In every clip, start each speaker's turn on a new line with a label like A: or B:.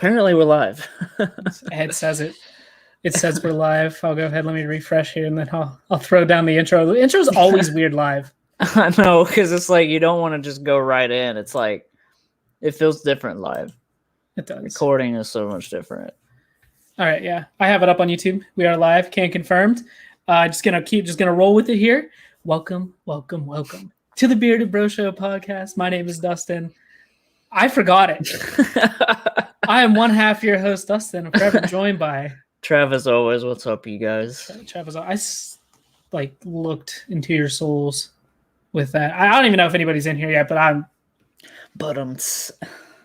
A: Apparently we're live.
B: It says it. It says we're live. I'll go ahead. Let me refresh here, and then I'll throw down the intro. The intro's always weird live.
A: I know, because it's like you don't want to just go right in. It's like it feels different live.
B: It does.
A: Recording is so much different.
B: All right, yeah, I have it up on YouTube. We are live. Can confirmed. Just gonna roll with it here. Welcome to the Bearded Bro Show podcast. My name is Dustin. I forgot it. I am one half your host, Dustin. I'm forever joined by
A: Travis. Always, what's up, you guys?
B: Travis. I looked into your souls with that. I don't even know if anybody's in here yet, but I'm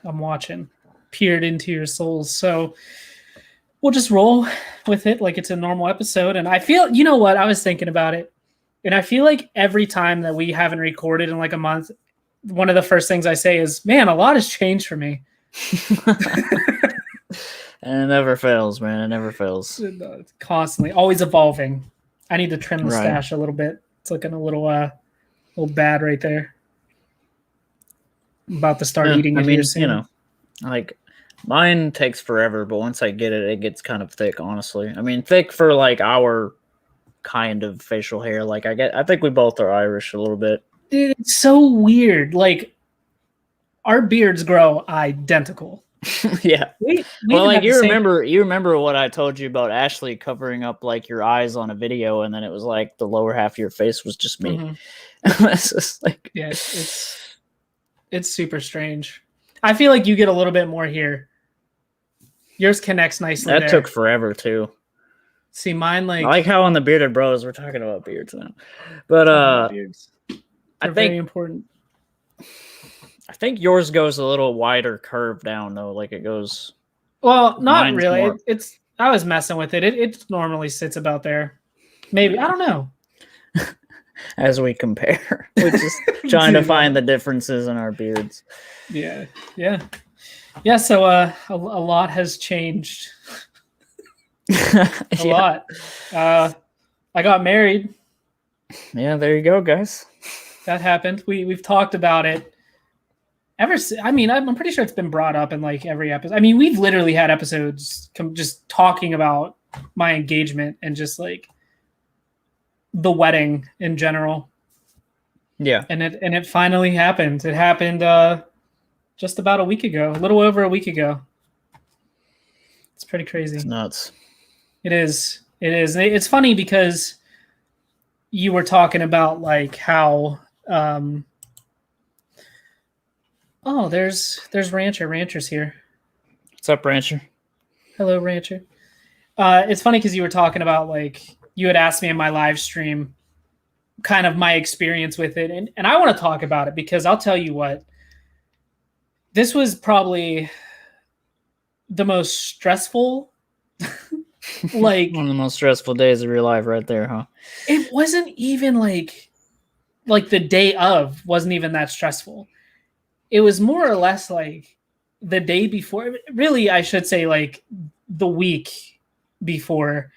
B: watching, peered into your souls. So we'll just roll with it like it's a normal episode. And I feel, you know what? I was thinking about it, and I feel like every time that we haven't recorded in like a month, one of the first things I say is, "Man, a lot has changed for me."
A: And it never fails, man. It never fails.
B: It's constantly, always evolving. I need to trim the stash a little bit. It's looking a little bad right there. I'm about to start eating it here soon.
A: You know, like mine takes forever, but once I get it, it gets kind of thick. Honestly, I mean, thick for like our kind of facial hair. Like I think we both are Irish a little bit.
B: Dude, it's so weird. Like our beards grow identical.
A: Yeah. Well, like you remember what I told you about Ashley covering up like your eyes on a video, and then it was like the lower half of your face was just me. Mm-hmm. It's just like,
B: yeah, it's super strange. I feel like you get a little bit more here. Yours connects nicely.
A: That took forever too.
B: See, mine
A: I like how on the Bearded Bros we're talking about beards now, but
B: beards.
A: I think
B: very important.
A: I think yours goes a little wider curve down though, like it goes.
B: Well, not really. More... It's I was messing with it. It normally sits about there. Maybe, I don't know.
A: As we compare, we're just trying to find the differences in our beards.
B: Yeah. So a lot has changed. A lot. I got married.
A: Yeah, there you go, guys.
B: That happened. We've talked about it. I'm pretty sure it's been brought up in like every episode. I mean, we've literally had episodes just talking about my engagement and just like the wedding in general.
A: Yeah.
B: And it finally happened. It happened just about a week ago, a little over a week ago. It's pretty crazy.
A: It's nuts.
B: It is. It's funny because you were talking about like how oh, there's Rancher's here.
A: What's up, Rancher?
B: Hello, Rancher. It's funny because you were talking about like you had asked me in my live stream kind of my experience with it, and I want to talk about it because I'll tell you what, this was probably the most stressful like
A: one of the most stressful days of your life right there, huh?
B: It wasn't even like the day of wasn't even that stressful. It was more or less like the day before. Really, I should say like the week before.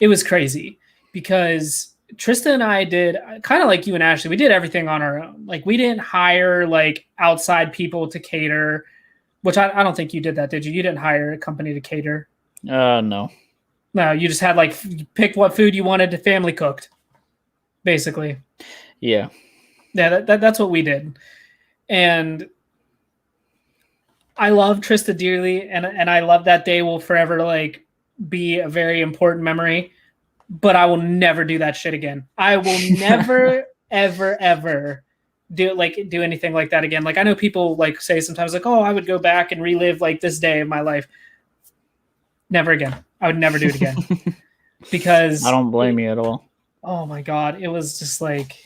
B: It was crazy because Trista and I did kind of like you and Ashley. We did everything on our own. Like we didn't hire like outside people to cater, which I don't think you did that, did you? You didn't hire a company to cater?
A: No.
B: No, you just had like pick what food you wanted to family cooked, basically.
A: Yeah.
B: Yeah, that's what we did. And I love Trista dearly, and I love that day will forever like be a very important memory, but I will never do that shit again. I will never ever do anything like that again. Like I know people like say sometimes like, "Oh, I would go back and relive like this day of my life." Never again. I would never do it again. Because
A: I don't blame you at all.
B: Oh my God. It was just like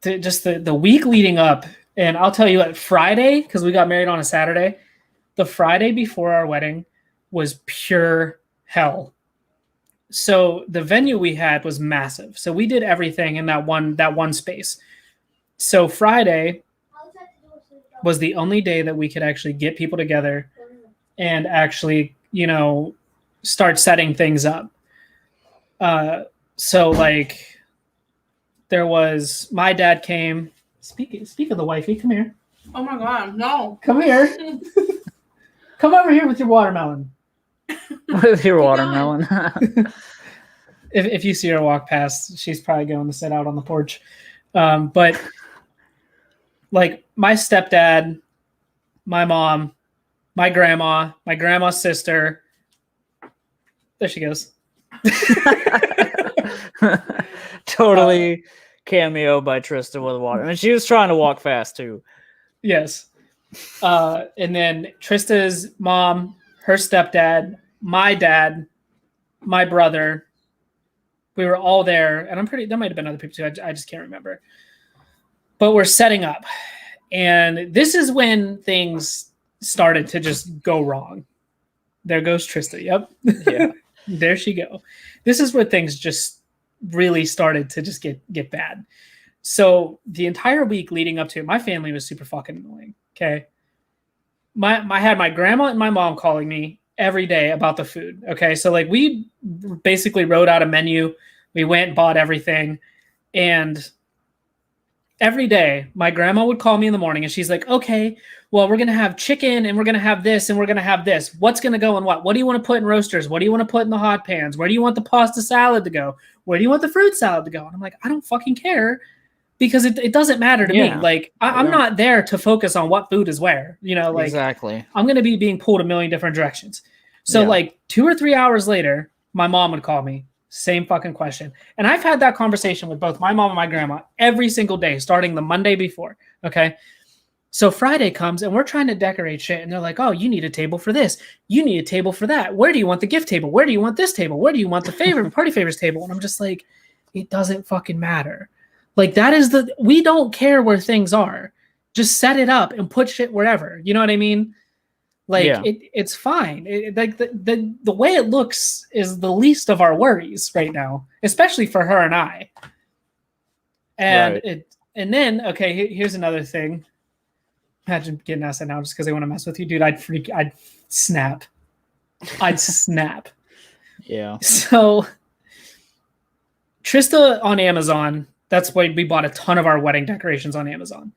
B: the week leading up. And I'll tell you what, Friday, because we got married on a Saturday, the Friday before our wedding was pure hell. So the venue we had was massive. So we did everything in that one space. So Friday was the only day that we could actually get people together and actually, start setting things up. So like there was, my dad came. Speak of the wifey, come here.
C: Oh my God, no.
B: Come here. Come over here with your watermelon.
A: With your watermelon.
B: If you see her walk past, she's probably going to sit out on the porch. But like my stepdad, my mom, my grandma's sister. There she goes.
A: Totally cameo by Tristan with water. I mean, she was trying to walk fast too.
B: Yes. And then Trista's mom, her stepdad, my dad, my brother. We were all there, and there might have been other people too. I just can't remember. But we're setting up, and this is when things started to just go wrong. There goes Trista. Yep.
A: Yeah.
B: There she go. This is where things just really started to just get bad. So the entire week leading up to it, my family was super fucking annoying. Okay. I had my grandma and my mom calling me every day about the food. Okay. So like we basically wrote out a menu. We went and bought everything. And every day my grandma would call me in the morning and she's like, okay, well, we're going to have chicken and we're going to have this and we're going to have this. What's going to go in what? What do you want to put in roasters? What do you want to put in the hot pans? Where do you want the pasta salad to go? Where do you want the fruit salad to go? And I'm like, I don't fucking care because it doesn't matter to me. Like I'm not there to focus on what food is where, like
A: exactly.
B: I'm going to be being pulled a million different directions. So like 2 or 3 hours later, my mom would call me. Same fucking question. And I've had that conversation with both my mom and my grandma every single day, starting the Monday before. Okay. So Friday comes and we're trying to decorate shit. And they're like, oh, you need a table for this. You need a table for that. Where do you want the gift table? Where do you want this table? Where do you want the party favors table? And I'm just like, it doesn't fucking matter. Like we don't care where things are. Just set it up and put shit wherever. You know what I mean? Like it's fine. Like the way it looks is the least of our worries right now, especially for her and I. And and then here's another thing. Imagine getting asked that now just because they want to mess with you, dude. I'd snap. I'd snap.
A: Yeah.
B: So Trista on Amazon. That's why we bought a ton of our wedding decorations on Amazon.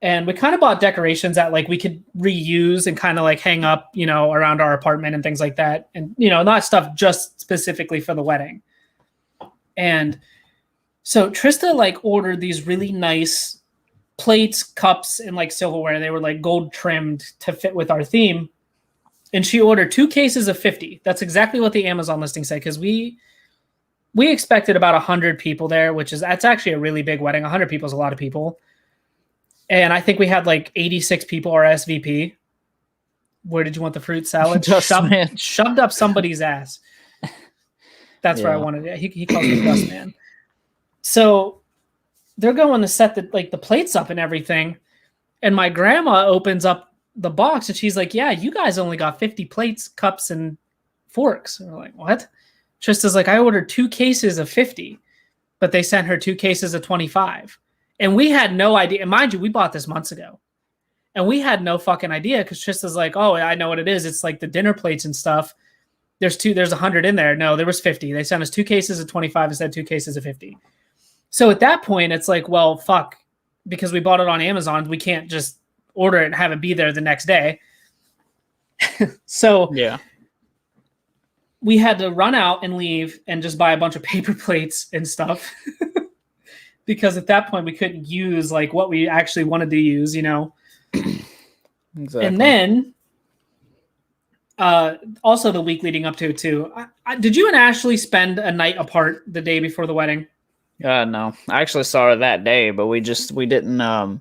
B: And we kind of bought decorations that like we could reuse and kind of like hang up, around our apartment and things like that. And, not stuff just specifically for the wedding. And so Trista like ordered these really nice plates, cups, and like silverware. They were like gold trimmed to fit with our theme. And she ordered 2 cases of 50. That's exactly what the Amazon listing said. Cause we expected about 100 people there, that's actually a really big wedding. 100 people is a lot of people. And I think we had like 86 people RSVP. Where did you want the fruit salad? Shoved up somebody's ass. That's where I wanted it. He calls me Dust Man. So they're going to set the plates up and everything. And my grandma opens up the box and she's like, yeah, you guys only got 50 plates, cups, and forks. And we're like, what? Trista's like, I ordered 2 cases of 50, but they sent her 2 cases of 25. And we had no idea. And mind you, we bought this months ago. And we had no fucking idea because Trista's like, oh, I know what it is. It's like the dinner plates and stuff. There's 100 in there. No, there was 50. They sent us 2 cases of 25 instead of 2 cases of 50. So at that point, it's like, well, fuck. Because we bought it on Amazon, we can't just order it and have it be there the next day. So we had to run out and leave and just buy a bunch of paper plates and stuff. Because at that point we couldn't use like what we actually wanted to use, Exactly. And then also the week leading up to it too. Did you and Ashley spend a night apart the day before the wedding?
A: No, I actually saw her that day, but we didn't. I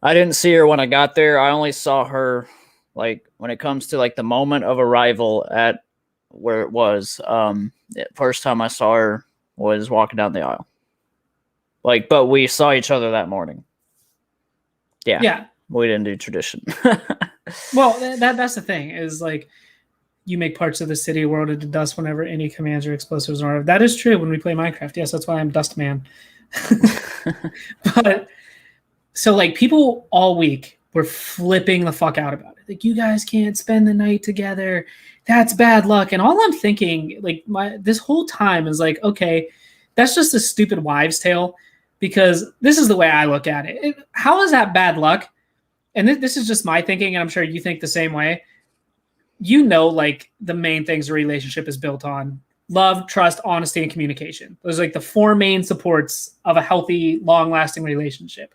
A: didn't see her when I got there. I only saw her like when it comes to like the moment of arrival at where it was. The first time I saw her was walking down the aisle. But we saw each other that morning. Yeah. We didn't do tradition.
B: Well, that's the thing is like you make parts of the city world into dust whenever any commands or explosives are. That is true when we play Minecraft. Yes, that's why I'm Dust Man. But so like people all week were flipping the fuck out about it. Like you guys can't spend the night together. That's bad luck. And all I'm thinking like this whole time is like, okay, that's just a stupid wives' tale. Because this is the way I look at it. How is that bad luck and this is just my thinking, and I'm sure you think the same way. You know, like the main things a relationship is built on: love, trust, honesty, and communication. Those are like the four main supports of a healthy, long-lasting relationship.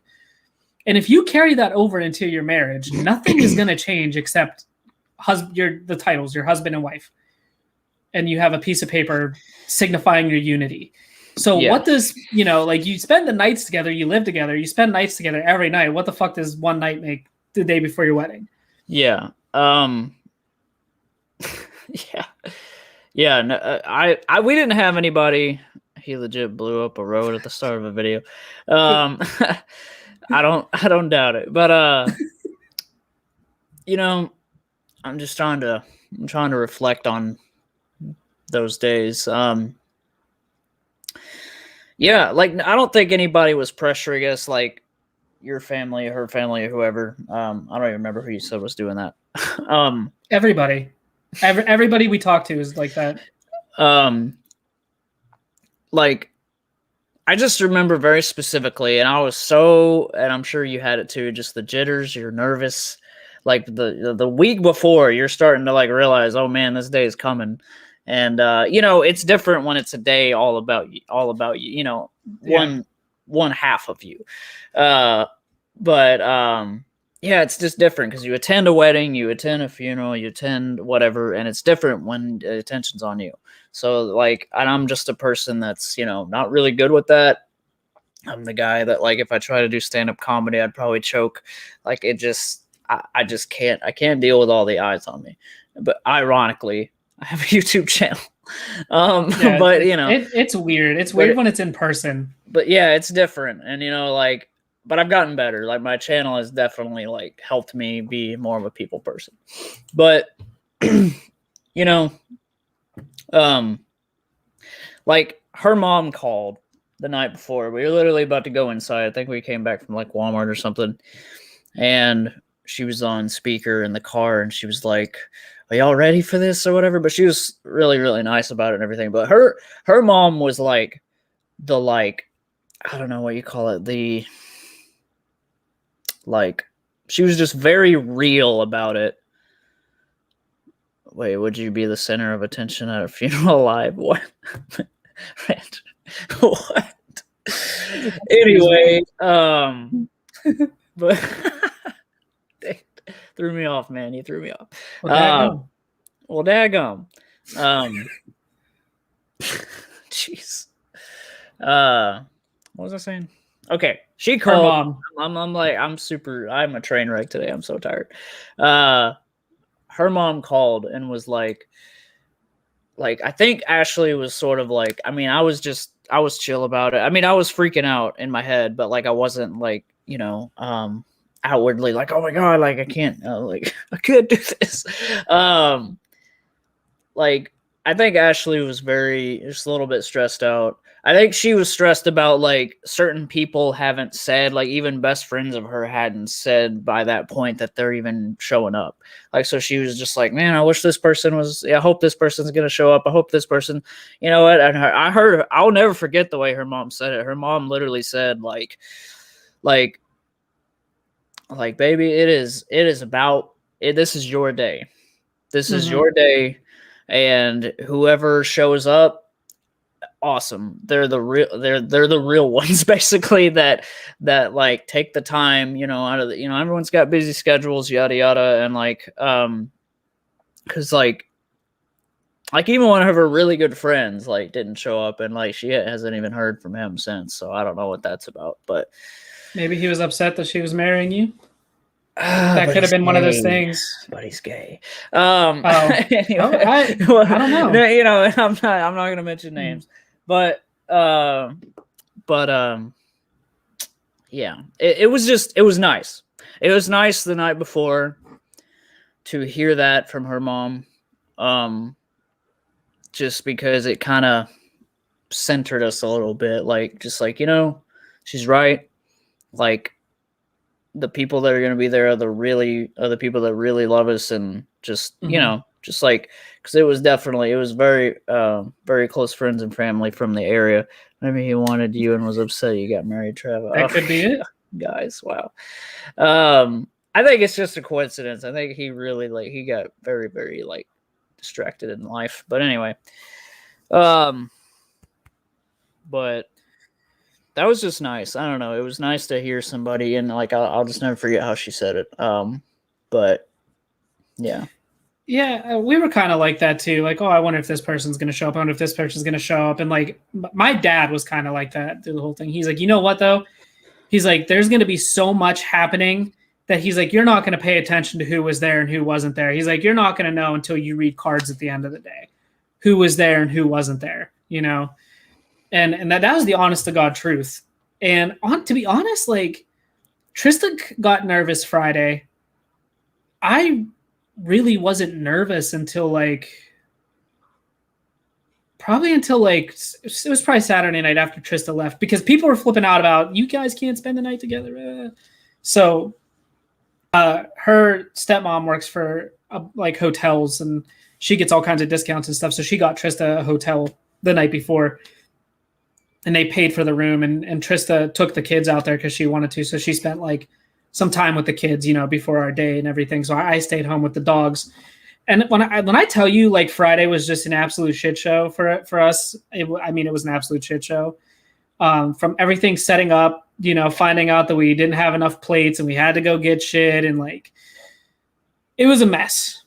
B: And if you carry that over into your marriage, nothing is going to change except the titles, your husband and wife. And you have a piece of paper signifying your unity. So
A: Yeah.
B: what does, like you spend the nights together, you live together, you spend nights together every night. What the fuck does one night make the day before your wedding?
A: Yeah. Yeah. Yeah. No, we didn't have anybody. He legit blew up a road at the start of a video. I don't doubt it, but I'm trying to reflect on those days. Yeah, like I don't think anybody was pressuring us, like your family, her family, or whoever. I don't even remember who you said was doing that.
B: Everybody we talk to is like that.
A: Like I just remember very specifically, and and I'm sure you had it too, just the jitters, you're nervous. Like the week before, you're starting to like realize, oh man, this day is coming. And it's different when it's a day all about you, one half of you. But yeah, it's just different because you attend a wedding, you attend a funeral, you attend whatever, and it's different when attention's on you. So like, and I'm just a person that's, not really good with that. I'm the guy that like, if I try to do stand-up comedy, I'd probably choke. Like I just can't deal with all the eyes on me. But ironically, I have a YouTube channel.
B: Yeah,
A: but
B: it's weird. It's weird when it's in person.
A: But yeah, it's different. And but I've gotten better. Like my channel has definitely like helped me be more of a people person. But like her mom called the night before. We were literally about to go inside. I think we came back from like Walmart or something. And she was on speaker in the car and she was like, are y'all ready for this or whatever? But she was really, really nice about it and everything. But her mom was like I don't know what you call it. She was just very real about it. Wait, would you be the center of attention at a funeral alive? What? What? Anyway, but threw me off, man. You threw me off. Well, daggum. Jeez. What was I saying? Okay, she called. I'm a train wreck today. I'm so tired. Her mom called and was like I think Ashley was sort of like, I mean, I was chill about it. I mean, I was freaking out in my head, but like I wasn't like, outwardly like, oh my God, like I can't I can't do this. Like I think Ashley was just a little bit stressed out. I think she was stressed about like certain people haven't said, like even best friends of her hadn't said by that point that they're even showing up. Like, so she was just like, man, I wish this person was, I hope this person's going to show up. I hope this person, you know what? And I heard her, I'll never forget the way her mom said it. Her mom literally said like, baby, it is about it. This is your day. This is your day. And whoever shows up, awesome. They're the real ones, basically, that like take the time, out of the, everyone's got busy schedules, yada yada, and like because like even one of her really good friends like didn't show up, and like she hasn't even heard from him since. So I don't know what that's about, but
B: maybe he was upset that she was marrying you. That could have been one of those things.
A: But he's gay.
B: Anyway, I don't know.
A: I'm not going to mention names, but yeah, it was nice. It was nice the night before to hear that from her mom, just because it kind of centered us a little bit. Like, just like, she's right. Like, the people that are going to be there are the people that really love us, and just, just like, because it was very, very close friends and family from the area. Maybe he wanted you and was upset you got married, Trevor.
B: That could be it.
A: Guys, wow. I think it's just a coincidence. I think he really he got very, very distracted in life. But anyway, but that was just nice. I don't know. It was nice to hear somebody, and I'll just never forget how she said it. But yeah.
B: Yeah, we were kind of like that too. Like, oh, I wonder if this person's going to show up. I wonder if this person's going to show up. And my dad was kind of like that through the whole thing. He's like, you know what though? He's like, there's going to be so much happening that he's like, you're not going to pay attention to who was there and who wasn't there. He's like, you're not going to know until you read cards at the end of the day, who was there and who wasn't there, And that was the honest to God truth. And to be honest, Trista got nervous Friday. I really wasn't nervous until probably until it was probably Saturday night after Trista left, because people were flipping out about you guys can't spend the night together. So her stepmom works for hotels, and she gets all kinds of discounts and stuff. So she got Trista a hotel the night before, and they paid for the room, and Trista took the kids out there because she wanted to. So she spent some time with the kids, before our day and everything. So I stayed home with the dogs. And when I tell you Friday was just an absolute shit show for us, it was an absolute shit show. From everything setting up, finding out that we didn't have enough plates and we had to go get shit, and it was a mess.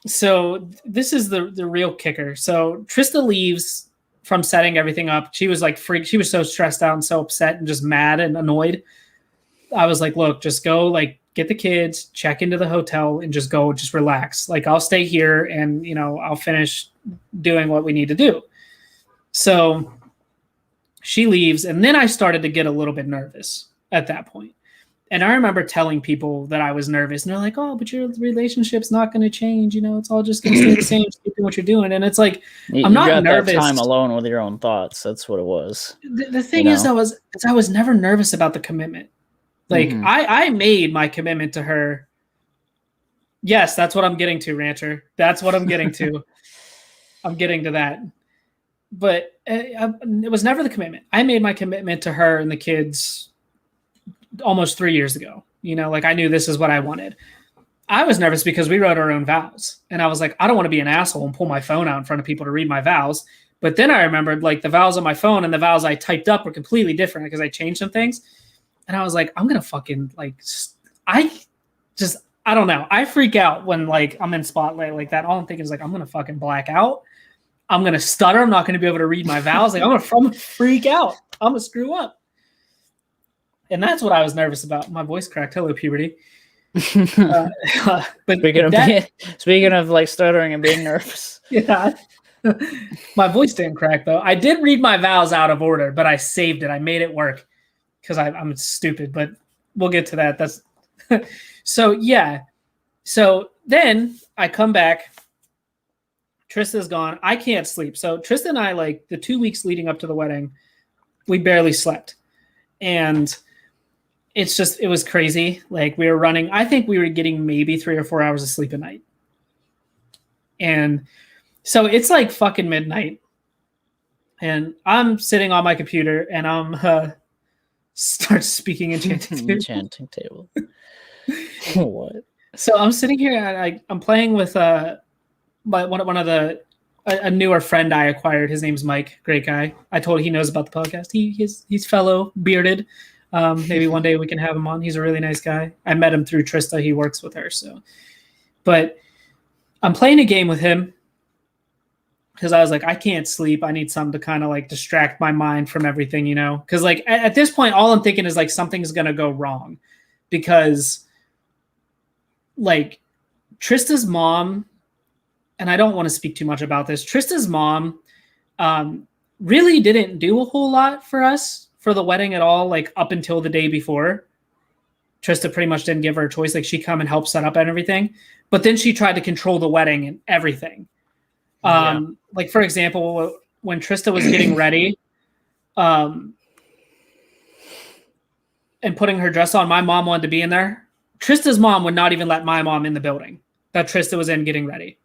B: So this is the real kicker. So Trista leaves from setting everything up. She was freaked. She was so stressed out and so upset and just mad and annoyed. I was like, look, just go get the kids, check into the hotel, and just go, just relax. I'll stay here and, I'll finish doing what we need to do. So she leaves, and then I started to get a little bit nervous at that point. And I remember telling people that I was nervous, and they're like, oh, but your relationship's not going to change. It's all just going to stay the same. Keep doing what you're doing. And it's I'm not got nervous.
A: That time alone with your own thoughts. That's what it was.
B: The thing is, I was never nervous about the commitment. I made my commitment to her. Yes, that's what I'm getting to, Rancher. That's what I'm getting to. I'm getting to that. But it was never the commitment. I made my commitment to her and the kids almost 3 years ago. I knew this is what I wanted. I was nervous because we wrote our own vows. And I was like, I don't want to be an asshole and pull my phone out in front of people to read my vows. But then I remembered the vows on my phone and the vows I typed up were completely different because I changed some things. And I was like, I'm going to fucking I don't know. I freak out when I'm in spotlight like that. All I'm thinking is I'm going to fucking black out. I'm going to stutter. I'm not going to be able to read my vows. I'm going to freak out. I'm going to screw up. And that's what I was nervous about. My voice cracked. Hello, puberty. But
A: speaking of stuttering and being nervous.
B: Yeah. My voice didn't crack though. I did read my vows out of order, but I saved it. I made it work. Because I'm stupid, but we'll get to that. That's so yeah. So then I come back. Trista's gone. I can't sleep. So Trista and I, the 2 weeks leading up to the wedding, we barely slept. And it was crazy. We were running. I think we were getting maybe 3 or 4 hours of sleep a night. And so it's fucking midnight. And I'm sitting on my computer and I'm start speaking enchanting table.
A: What?
B: So I'm sitting here and I'm playing with one of a newer friend I acquired. His name's Mike, great guy. I told he knows about the podcast. He's fellow bearded. Maybe one day we can have him on. He's a really nice guy. I met him through Trista. He works with her. But I'm playing a game with him because I was like, I can't sleep. I need something to kind of distract my mind from everything, Because at this point, all I'm thinking is something's gonna go wrong, because Trista's mom, and I don't want to speak too much about this. Trista's mom really didn't do a whole lot for us for the wedding at all. Up until the day before, Trista pretty much didn't give her a choice. She come and help set up and everything, but then she tried to control the wedding and everything. For example, when Trista was getting ready and putting her dress on, my mom wanted to be in there. Trista's mom would not even let my mom in the building that Trista was in getting ready.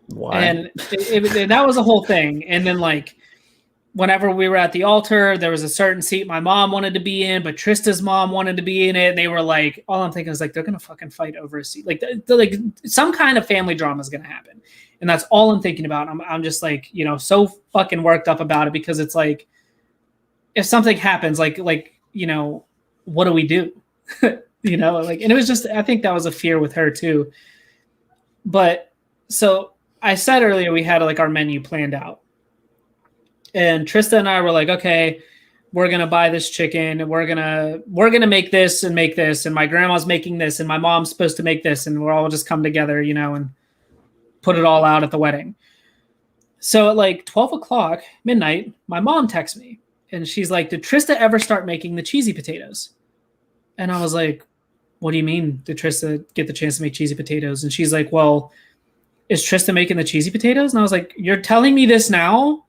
A: Why?
B: And that was a whole thing. And then whenever we were at the altar, there was a certain seat my mom wanted to be in, but Trista's mom wanted to be in it. And they were like, all I'm thinking is like, they're going to fucking fight over a seat. Like, like some kind of family drama is going to happen. And that's all I'm thinking about. I'm just like, you know, so fucking worked up about it because it's like, if something happens, like, you know, what do we do? You know, like, and it was just, I think that was a fear with her too. But so I said earlier, we had like our menu planned out. And Trista and I were like, okay, we're going to buy this chicken. We're going to make this. And my grandma's making this and my mom's supposed to make this. And we'll all just come together, you know, and put it all out at the wedding. So at like 12 o'clock, midnight, my mom texts me and she's like, did Trista ever start making the cheesy potatoes? And I was like, what do you mean? Did Trista get the chance to make cheesy potatoes? And she's like, well, is Trista making the cheesy potatoes? And I was like, you're telling me this now?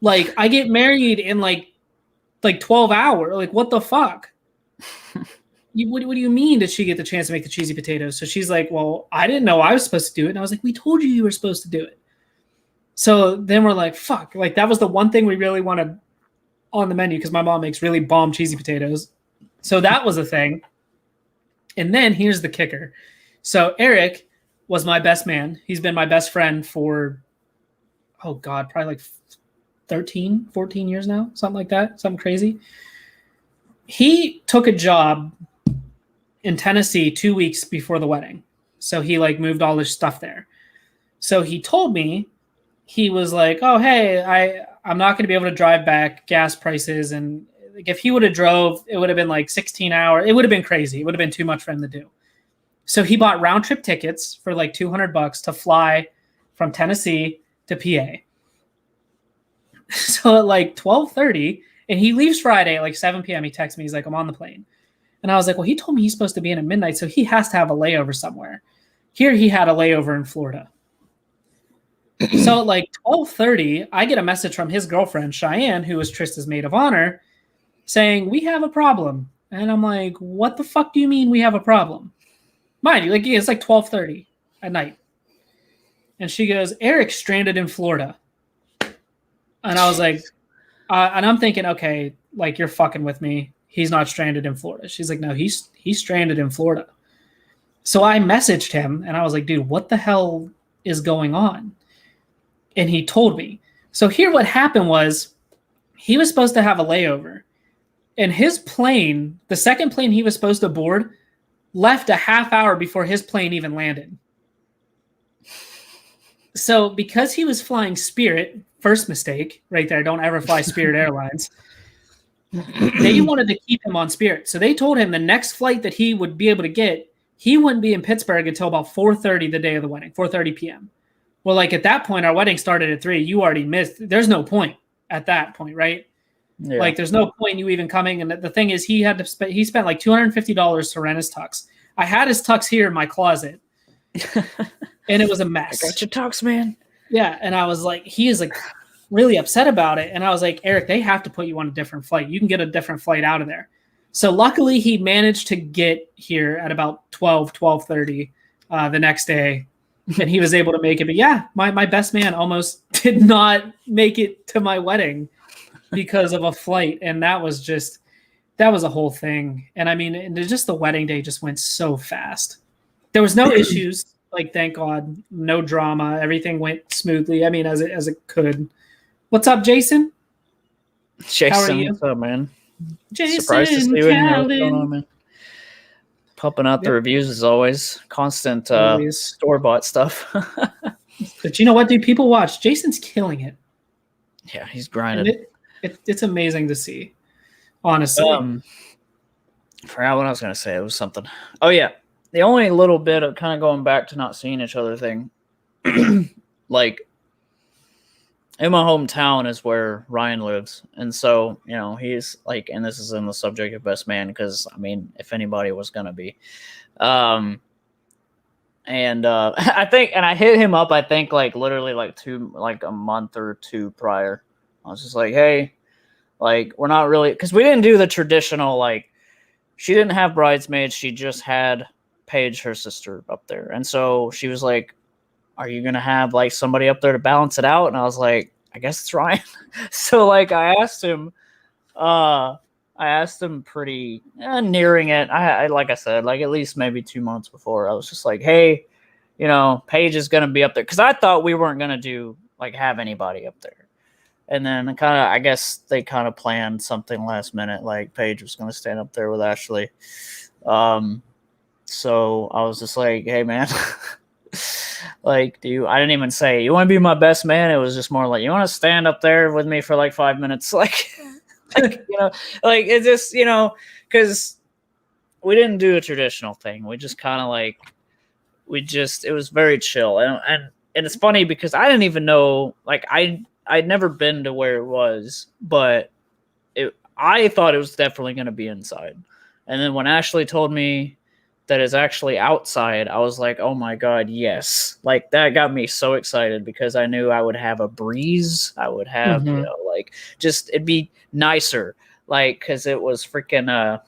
B: Like, I get married in like 12 hours. Like, what the fuck? What do you mean did she get the chance to make the cheesy potatoes? So she's like, well, I didn't know I was supposed to do it. And I was like, we told you were supposed to do it. So then we're like, fuck. Like, that was the one thing we really wanted on the menu because my mom makes really bomb cheesy potatoes. So that was a thing. And then here's the kicker. So Eric was my best man. He's been my best friend for, oh God, probably like 13, 14 years now, something like that, something crazy. He took a job in Tennessee 2 weeks before the wedding. So he like moved all his stuff there. So he told me, he was like, oh, hey, I'm not going to be able to drive back, gas prices. And like, if he would have drove, it would have been like 16 hours. It would have been crazy. It would have been too much for him to do. So he bought round trip tickets for like $200 to fly from Tennessee to PA. So at like 12:30, and he leaves Friday at like 7 p.m. He texts me. He's like, I'm on the plane. And I was like, well, he told me he's supposed to be in at midnight, so he has to have a layover somewhere. Here he had a layover in Florida. So at like 12:30, I get a message from his girlfriend, Cheyenne, who was Trista's maid of honor, saying, we have a problem. And I'm like, what the fuck do you mean we have a problem? Mind you, like it's like 12:30 at night. And she goes, Eric's stranded in Florida. And I was like, and I'm thinking, okay, like you're fucking with me. He's not stranded in Florida. She's like, no, he's stranded in Florida. So I messaged him and I was like, dude, what the hell is going on? And he told me. So here what happened was he was supposed to have a layover. And his plane, the second plane he was supposed to board, left a half hour before his plane even landed. So because he was flying Spirit, first mistake right there, don't ever fly Spirit Airlines. They wanted to keep him on Spirit. So they told him the next flight that he would be able to get, he wouldn't be in Pittsburgh until about 4:30 the day of the wedding, 4:30 p.m. Well, like at that point, our wedding started at 3. You already missed. There's no point at that point, right? Yeah. Like there's no point in you even coming. And the thing is, he spent like $250 to rent his tux. I had his tux here in my closet. And it was a mess.
A: I got your tux, man.
B: Yeah. And I was like, he is like really upset about it. And I was like, Eric, they have to put you on a different flight. You can get a different flight out of there. So luckily he managed to get here at about 12:30 the next day. And he was able to make it. But yeah, my best man almost did not make it to my wedding because of a flight. And that was a whole thing. And I mean, and just the wedding day just went so fast. There was no issues. Like, thank God, no drama. Everything went smoothly. I mean, as it could. What's up, Jason?
A: Jason, how are you? What's up, man?
B: Jason,
A: surprised to see you in here. What's going on, man? Pumping out the reviews as always. Constant store-bought stuff.
B: But you know what, dude? People watch. Jason's killing it.
A: Yeah, he's grinding.
B: It's amazing to see, honestly.
A: Forgot what I was going to say. It was something. Oh, yeah. The only little bit of kind of going back to not seeing each other thing, like in my hometown is where Ryan lives. And so, you know, he's like, and this is in the subject of best man, because I mean, if anybody was going to be, I think, and I hit him up, I think like literally like a month or two prior. I was just like, hey, like, we're not really, because we didn't do the traditional, like, she didn't have bridesmaids. She just had Paige, her sister, up there. And so she was like, are you going to have like somebody up there to balance it out? And I was like, I guess it's Ryan. So like I asked him pretty nearing it. I like I said, like at least maybe 2 months before, I was just like, hey, you know, Paige is gonna be up there, because I thought we weren't gonna do like have anybody up there. And then kind of, I guess they kind of planned something last minute, like Paige was gonna stand up there with Ashley. So I was just like, hey man, like, I didn't even say, you want to be my best man? It was just more like, you want to stand up there with me for like 5 minutes? Like, like, you know, like it just, you know, because we didn't do a traditional thing. We just kind of like, it was very chill. And it's funny because I didn't even know, like I'd never been to where it was, but I thought it was definitely going to be inside. And then when Ashley told me that it's actually outside, I was like, oh my God, yes. Like that got me so excited because I knew I would have a breeze. I would have, you know, like just, it'd be nicer. Like, cause it was freaking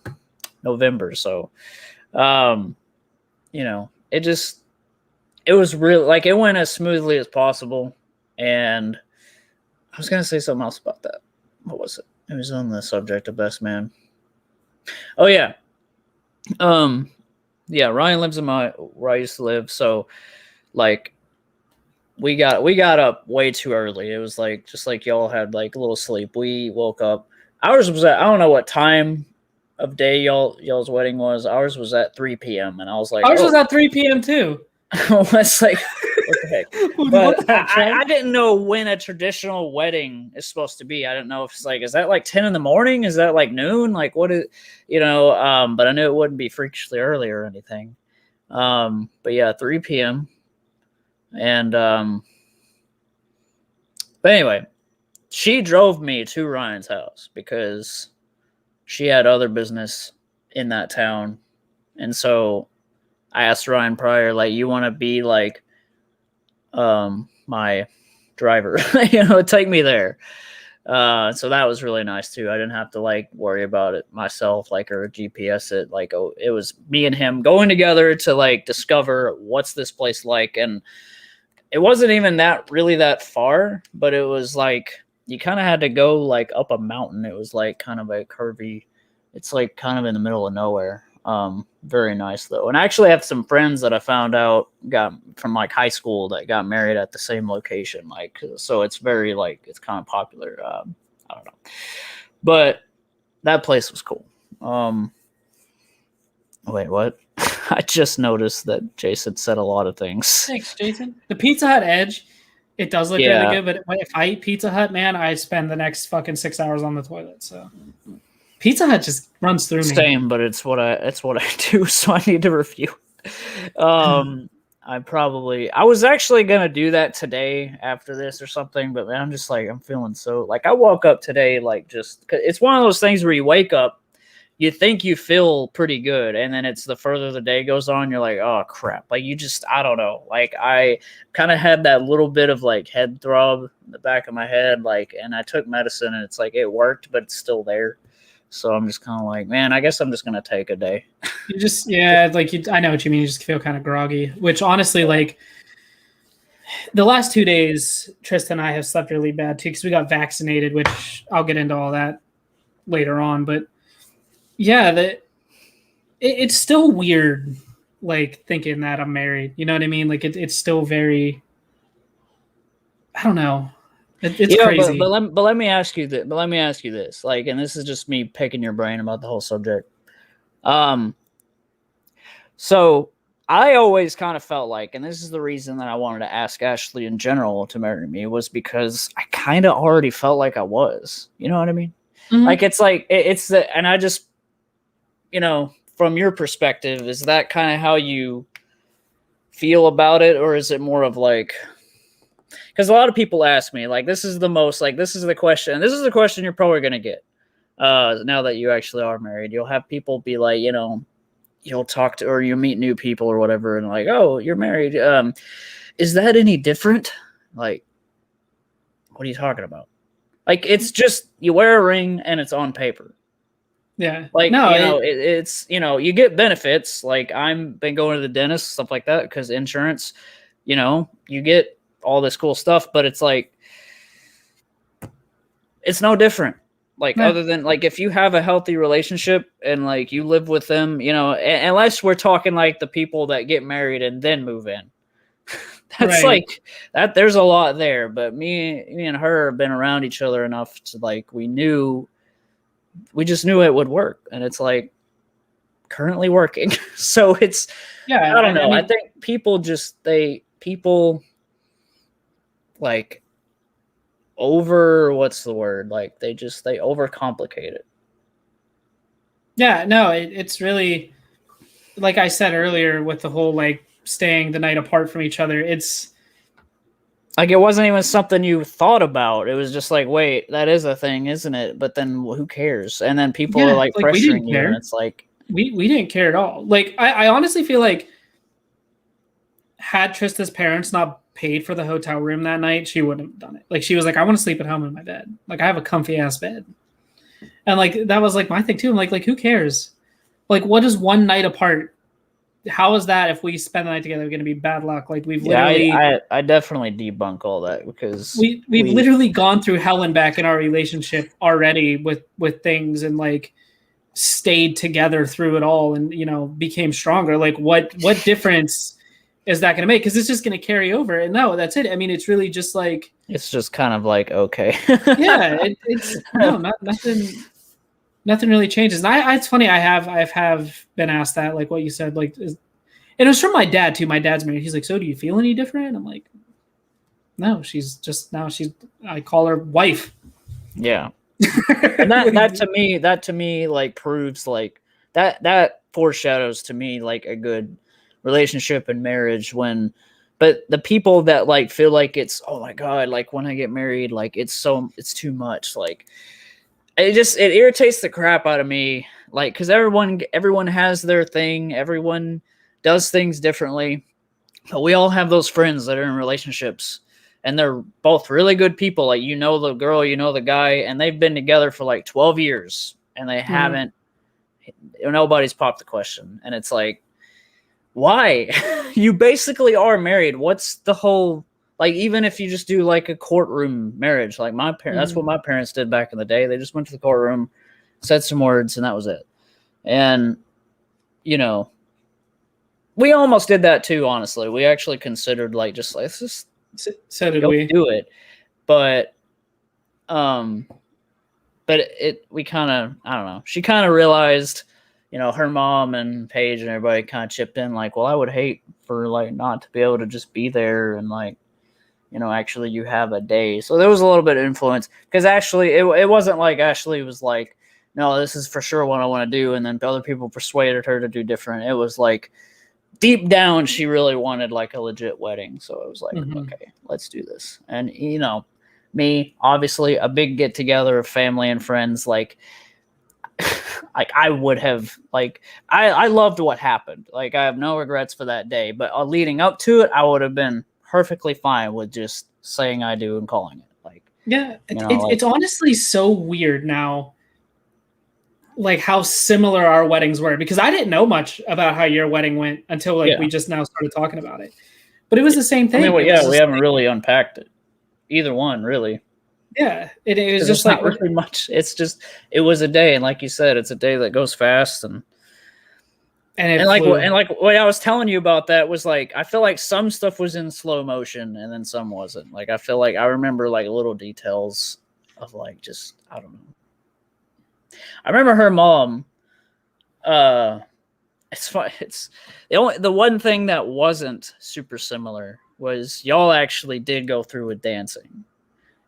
A: November. So, you know, it was real. Like it went as smoothly as possible. And I was going to say something else about that. What was it? It was on the subject of best man. Oh yeah. Yeah, Ryan lives in where I used to live, so like we got up way too early. It was like just like y'all had like a little sleep. We woke up. Ours was at, I don't know what time of day y'all's wedding was. Ours was at 3 p.m. and I was like,
B: ours was at 3 p.m. too.
A: It's like, what the heck? But I didn't know when a traditional wedding is supposed to be. I didn't know if it's like, is that like 10 in the morning? Is that like noon? Like what is, you know, but I knew it wouldn't be freakishly early or anything. But yeah, 3 p.m. And, but anyway, she drove me to Ryan's house because she had other business in that town. And so I asked Ryan prior, like, you want to be like my driver, you know, take me there. So that was really nice too. I didn't have to like worry about it myself, like, or GPS it. Like, oh, it was me and him going together to like discover what's this place like. And it wasn't even that far, but it was like you kind of had to go like up a mountain. It was like kind of a curvy. It's like kind of in the middle of nowhere. Very nice though. And I actually have some friends that I found out got from like high school that got married at the same location. Like, so it's very like, it's kind of popular. I don't know, but that place was cool. Wait, what? I just noticed that Jason said a lot of things.
B: Thanks, Jason. The Pizza Hut Edge, it does look really good, but if I eat Pizza Hut, man, I spend the next fucking 6 hours on the toilet. So Pizza Hut just runs through me.
A: Same, but it's what I do, so I need to review. I was actually gonna do that today after this or something, but man, I'm just like, I'm feeling so like I woke up today like just, it's one of those things where you wake up, you think you feel pretty good, and then it's the further the day goes on, you're like, oh crap, like you just, I don't know, like I kind of had that little bit of like head throb in the back of my head, like, and I took medicine and it's like it worked, but it's still there. So I'm just kind of like, man, I guess I'm just gonna take a day.
B: You just, yeah, like I know what you mean. You just feel kind of groggy, which honestly, like the last 2 days, Tristan and I have slept really bad too because we got vaccinated, which I'll get into all that later on. But yeah, it's still weird, like thinking that I'm married. You know what I mean? Like it's still very, I don't know. It's crazy.
A: But let me ask you this. But let me ask you this. Like, and this is just me picking your brain about the whole subject. So I always kind of felt like, and this is the reason that I wanted to ask Ashley in general to marry me, was because I kind of already felt like I was. You know what I mean? Mm-hmm. Like it's like it's the, and I just, you know, from your perspective, is that kind of how you feel about it, or is it more of like? Because a lot of people ask me, like, this is the question. And this is the question you're probably going to get now that you actually are married. You'll have people be like, you know, you'll talk to, or you meet new people or whatever, and like, oh, you're married. Is that any different? Like, what are you talking about? Like, it's just, you wear a ring and it's on paper.
B: Yeah.
A: Like, no, you know, it's, you know, you get benefits. Like, I've been going to the dentist, stuff like that, because insurance, you know, you get all this cool stuff, but it's like, it's no different. Like,
B: Yeah.
A: other than like if you have a healthy relationship and like you live with them, you know, unless we're talking like the people that get married and then move in. That's
B: Right.
A: like that. There's a lot there, but me and her have been around each other enough to like we just knew it would work, and it's like currently working. So it's
B: Yeah.
A: I don't
B: I
A: know. I
B: mean,
A: think people like what's the word? Like they overcomplicate it.
B: yeah, no, it's really, like I said earlier with the whole like staying the night apart from each other. It's,
A: Like it wasn't even something you thought about. It was just like, wait, that is a thing, isn't it? But then who cares? And then people are
B: yeah,
A: like
B: like we
A: pressuring
B: didn't
A: you, and
B: care.
A: it's like,
B: We didn't care at all. Like I honestly feel like had Trista's parents not paid for the hotel room that night, she wouldn't have done it. Like she was like, I want to sleep at home in my bed. Like I have a comfy ass bed. And like that was like my thing too. I'm like who cares? Like what is one night apart? How is that if we spend the night together going to be bad luck? Like we've
A: yeah,
B: literally
A: I definitely debunk all that because
B: we've literally gone through hell and back in our relationship already with things and like stayed together through it all and you know became stronger. Like what difference is that going to make? Because it's just going to carry over. And no, that's it. I mean, it's really just like
A: it's just kind of like okay,
B: yeah, it's no, nothing really changes. And it's funny. I have been asked that, like what you said, like, and it was from my dad too. My dad's married. He's like, so do you feel any different? I'm like, no. She's just now. I call her wife.
A: Yeah. And that to me like proves like that foreshadows to me like a good relationship and marriage when but the people that like feel like it's oh my god like when I get married like it's too much like it irritates the crap out of me like because everyone has their thing, everyone does things differently, but we all have those friends that are in relationships and they're both really good people. Like, you know, the girl, you know, the guy, and they've been together for like 12 years and they haven't, nobody's popped the question. And it's like, why? You basically are married. What's the whole, like, even if you just do like a courtroom marriage, like my parents, that's what my parents did back in the day. They just went to the courtroom, said some words, and that was it. And, you know, we almost did that too, honestly. We actually considered like, just like, let's just
B: So did
A: go
B: we
A: do it. But we kind of, I don't know. She kind of realized, you know, her mom and Paige and everybody kind of chipped in like, well, I would hate for like not to be able to just be there and like, you know, actually you have a day. So there was a little bit of influence because actually it wasn't like Ashley was like, no, this is for sure what I want to do. And then other people persuaded her to do different. It was like deep down, she really wanted like a legit wedding. So it was like, okay, let's do this. And, you know, me, obviously a big get together of family and friends, like I would have like I loved what happened. Like I have no regrets for that day. But leading up to it, I would have been perfectly fine with just saying I do and calling it. Like
B: yeah,
A: you know,
B: it's honestly so weird now. Like how similar our weddings were because I didn't know much about how your wedding went until like we just now started talking about it. But it was the same thing.
A: I mean, well,
B: it was
A: we haven't really unpacked it. Either one, really.
B: Yeah, it was just
A: not
B: like
A: really much. It's just it was a day, and like you said, it's a day that goes fast, and like what I was telling you about that was like I feel like some stuff was in slow motion, and then some wasn't. Like I feel like I remember like little details of like just I don't know. I remember her mom. It's fun. It's the one thing that wasn't super similar was y'all actually did go through with dancing.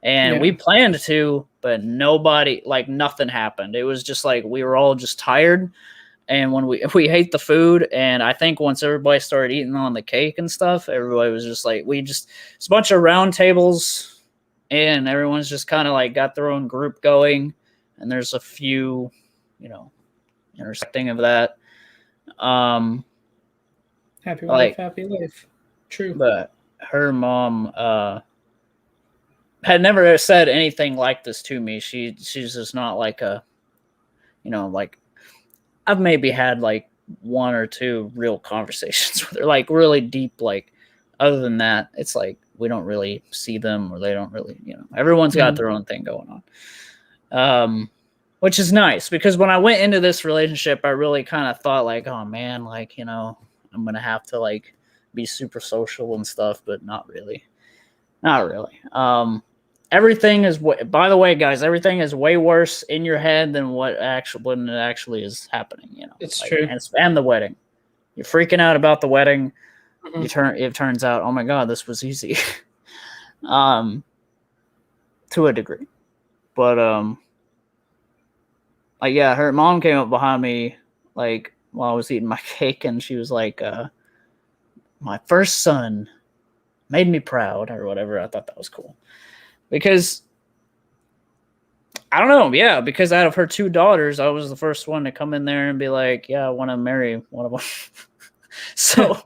A: And we planned to, but nobody, like nothing happened. It was just like we were all just tired. And when we ate the food, and I think once everybody started eating on the cake and stuff, everybody was just like, it's a bunch of round tables, and everyone's just kind of like got their own group going. And there's a few, you know, intersecting of that.
B: Happy wife, happy life. True.
A: But her mom, had never said anything like this to me. She's just not like a, you know, like I've maybe had like one or two real conversations with her, like really deep. Like other than that, it's like we don't really see them or they don't really, you know, everyone's got their own thing going on. Which is nice because when I went into this relationship, I really kind of thought like, oh man, like, you know, I'm going to have to like be super social and stuff, but not really. Not really. Everything is, by the way, guys, everything is way worse in your head than when it actually is happening, you know.
B: It's
A: like,
B: true.
A: And the wedding. You're freaking out about the wedding.
B: Mm-hmm.
A: It turns out, oh my God, this was easy. To a degree. But like, yeah, her mom came up behind me like while I was eating my cake, and she was like, my first son made me proud or whatever. I thought that was cool. Because I don't know, yeah, because out of her 2 daughters, I was the first one to come in there and be like, yeah, I want to marry one of them. so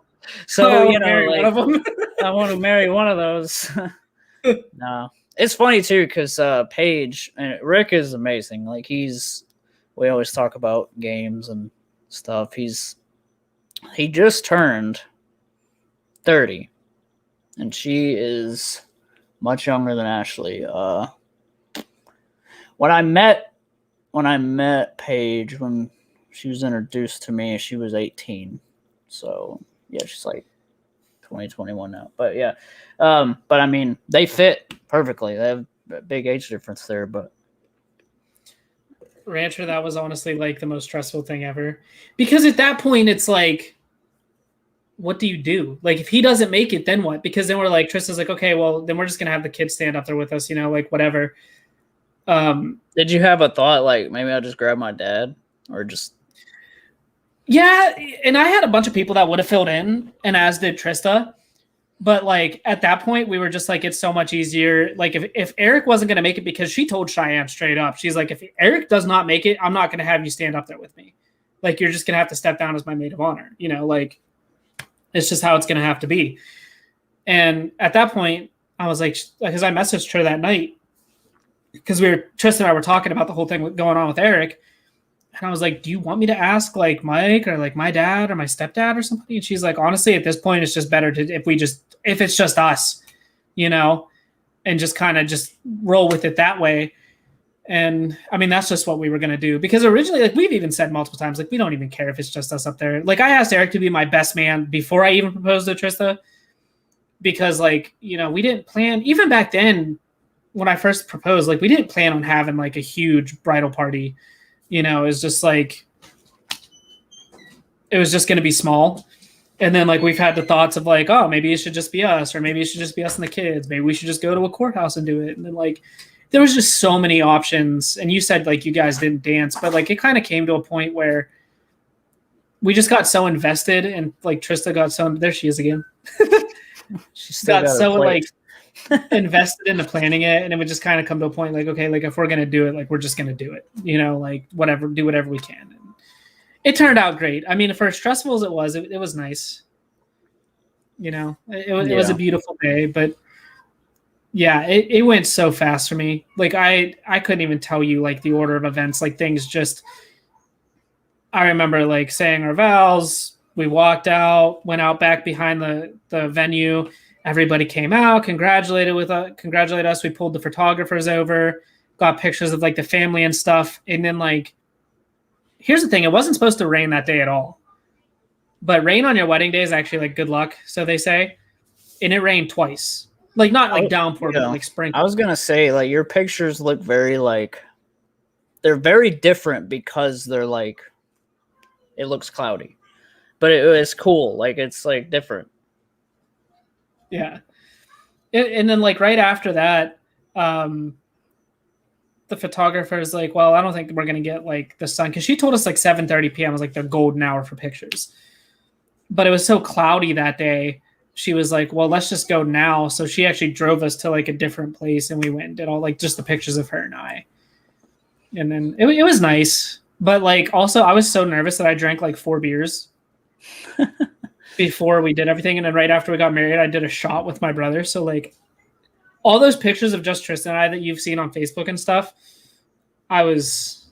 A: you know, like, I want to marry one of those. No. It's funny too, because Paige and Rick is amazing. Like we always talk about games and stuff. He just turned 30, and she is much younger than Ashley. When I met Paige, when she was introduced to me, she was 18. So yeah, she's like 2021 now. But yeah, but I mean, they fit perfectly. They have a big age difference there, but
B: Rancher, that was honestly like the most stressful thing ever, because at that point it's like, what do you do? Like, if he doesn't make it, then what? Because then we're like, Tristan's like, okay, well, then we're just gonna have the kids stand up there with us, you know, like whatever.
A: Did you have a thought like maybe I'll just grab my dad, or just?
B: Yeah, and I had a bunch of people that would have filled in, and as did Trista. But like at that point, we were just like, it's so much easier. Like if Eric wasn't gonna make it, because she told Cheyenne straight up, she's like, if Eric does not make it, I'm not gonna have you stand up there with me. Like, you're just gonna have to step down as my maid of honor. You know, like, it's just how it's gonna have to be. And at that point, I was like, because I messaged her that night, because Tristan and I were talking about the whole thing going on with Eric. And I was like, do you want me to ask like Mike or like my dad or my stepdad or somebody? And she's like, honestly, at this point, it's just better if it's just us, you know, and just kind of just roll with it that way. And I mean, that's just what we were going to do, because originally, like, we've even said multiple times, like, we don't even care if it's just us up there. Like, I asked Eric to be my best man before I even proposed to Trista, because like, you know, we didn't plan, even back then when I first proposed, like, we didn't plan on having like a huge bridal party. You know, it was just like, it was just going to be small. And then like, we've had the thoughts of like, oh, maybe it should just be us, or maybe it should just be us and the kids. Maybe we should just go to a courthouse and do it. And then like, there was just so many options. And you said like, you guys didn't dance, but like, it kind of came to a point where we just got so invested, and like Trista got so, there she is again.
A: She still got so
B: like invested into planning it, and it would just kind of come to a point like, okay, like if we're gonna do it, like we're just gonna do it, you know, like whatever, do whatever we can. And it turned out great. I mean, for as stressful as it was nice. You know, it was a beautiful day, but yeah, it went so fast for me. Like I couldn't even tell you like the order of events. Like things just, I remember like saying our vows. We walked out, went out back behind the venue. Everybody came out, congratulated us. We pulled the photographers over, got pictures of like the family and stuff. And then like, here's the thing. It wasn't supposed to rain that day at all, but rain on your wedding day is actually like good luck. So they say, and it rained twice, like not like downpour, but like sprinkle.
A: I was going to say like your pictures look very like, they're very different because they're like, it looks cloudy, but it's cool. Like it's like different.
B: Yeah. And then like right after that, the photographer is like, well, I don't think we're going to get like the sun. Cause she told us like 7:30 PM was like the golden hour for pictures, but it was so cloudy that day. She was like, well, let's just go now. So she actually drove us to like a different place, and we went and did all like just the pictures of her and I. And then it was nice. But like, also I was so nervous that I drank like 4 beers before we did everything. And then right after we got married, I did a shot with my brother. So like all those pictures of just Tristan and I that you've seen on Facebook and stuff, I was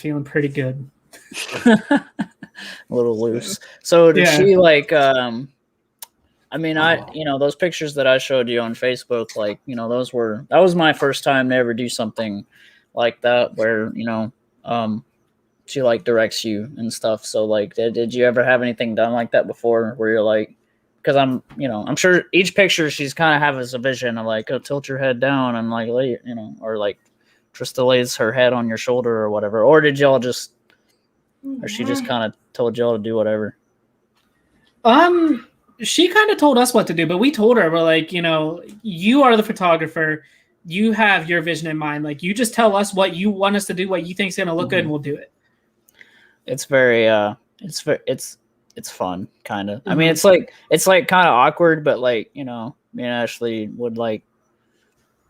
B: feeling pretty good.
A: A little loose. So did she like, I mean, you know, those pictures that I showed you on Facebook, like, you know, that was my first time to ever do something like that, where she like directs you and stuff. So like, did you ever have anything done like that before, where you're like, because I'm sure each picture she's kind of has a vision of like, oh, tilt your head down and like lay, or like Trista lays her head on your shoulder or whatever, or did y'all just, or she just kind of told y'all to do whatever?
B: She kind of told us what to do, but we told her, we're like, you are the photographer. You have your vision in mind. Like, you just tell us what you want us to do, what you think is going to look good, and we'll do it.
A: It's very, it's fun, kind of. I mean, it's like kind of awkward, but like, me and Ashley would like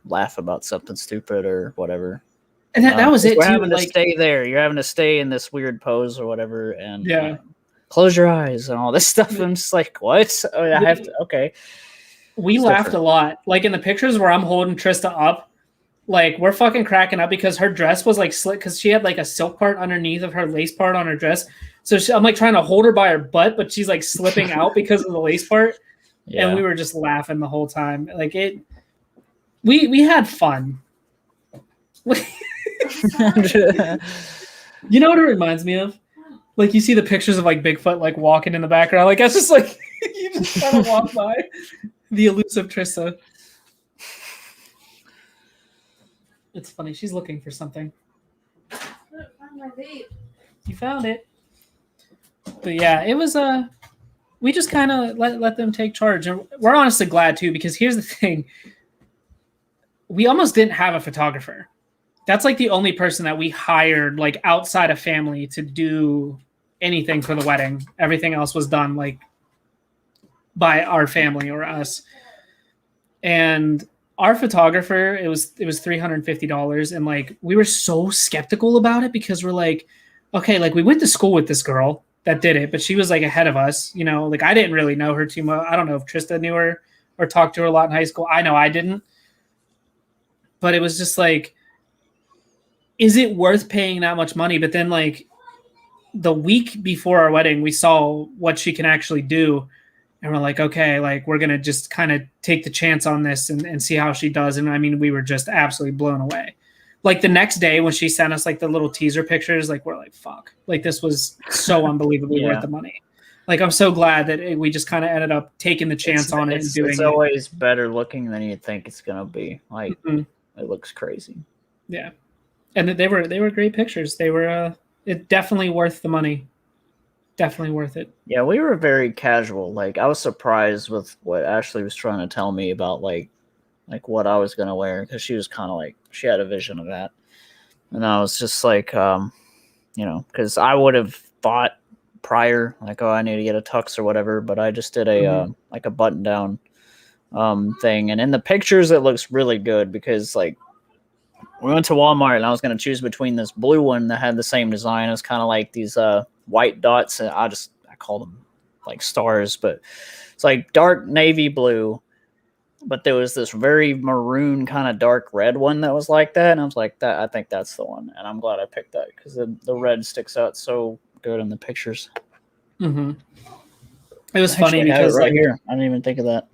A: laugh about something stupid or whatever.
B: And that was it
A: we're
B: too.
A: Having to stay there. You're having to stay in this weird pose or whatever, and close your eyes and all this stuff. I'm just like, what? Oh, I have to. Okay.
B: We laughed a lot. Like in the pictures where I'm holding Trista up, like we're fucking cracking up because her dress was like slit, because she had like a silk part underneath of her lace part on her dress. So I'm like trying to hold her by her butt, but she's like slipping out because of the lace part. Yeah. And we were just laughing the whole time. Like we had fun. You know what it reminds me of? Like you see the pictures of like Bigfoot like walking in the background. Like that's just like you just kind of walk by the elusive Trista. It's funny. She's looking for something.
C: I found my vape.
B: You found it. But yeah, it was we just kind of let them take charge. And we're honestly glad too, because here's the thing. We almost didn't have a photographer. That's like the only person that we hired like outside of family to do anything for the wedding. Everything else was done like by our family or us. And our photographer, it was $350, and like we were so skeptical about it because we're like, okay, like we went to school with this girl that did it, but she was like ahead of us, like I didn't really know her too much. I don't know if Trista knew her or talked to her a lot in high school. I know I didn't. But it was just like, is it worth paying that much money? But then like the week before our wedding, we saw what she can actually do. And we're like, okay, like we're going to just kind of take the chance on this and see how she does. And I mean, we were just absolutely blown away. Like the next day when she sent us like the little teaser pictures, like we're like, fuck, like this was so unbelievably worth the money. Like, I'm so glad that we just kind of ended up taking the chance on it and doing it.
A: It's always better looking than you think it's going to be. Like it looks crazy.
B: Yeah. And they were great pictures. They were it definitely worth the money. Definitely worth it.
A: Yeah, we were very casual. Like I was surprised with what Ashley was trying to tell me about like what I was gonna wear, because she was kind of like, she had a vision of that, and I was just like, because I would have thought prior like, oh, I need to get a tux or whatever, but I just did a like a button down thing, and in the pictures it looks really good because like we went to Walmart and I was gonna choose between this blue one that had the same design as kind of like these white dots, and I call them like stars, but it's like dark navy blue, but there was this very maroon kind of dark red one that was like that, and I was like, I think that's the one, and I'm glad I picked that because the red sticks out so good in the pictures.
B: It was funny because
A: right here, I didn't even think of that.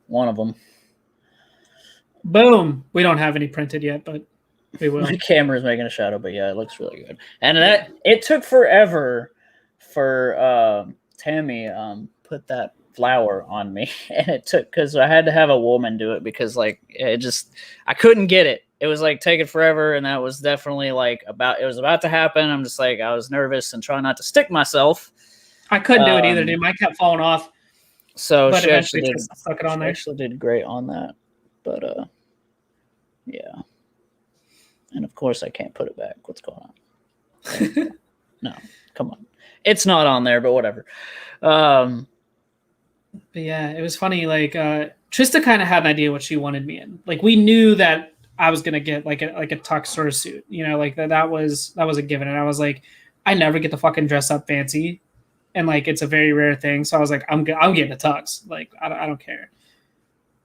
A: One of them.
B: Boom. We don't have any printed yet, but we will.
A: The camera's making a shadow, but yeah, it looks really good. And it took forever for Tammy put that flower on me, and it took, because I had to have a woman do it because like I couldn't get it. It was like taking forever, and that was definitely like it was about to happen. I'm just like, I was nervous and trying not to stick myself.
B: I couldn't do it either, dude. Mine kept falling off.
A: So
B: but
A: she actually
B: stuck it on there.
A: Actually did great on that, but yeah. And of course, I can't put it back. What's going on? No, come on. It's not on there, but whatever.
B: But yeah, it was funny. Like Trista kind of had an idea what she wanted me in. Like we knew that I was gonna get like a tux or a suit. Like that was a given. And I was like, I never get to fucking dress up fancy, and like it's a very rare thing. So I was like, I'm getting a tux. Like I don't care.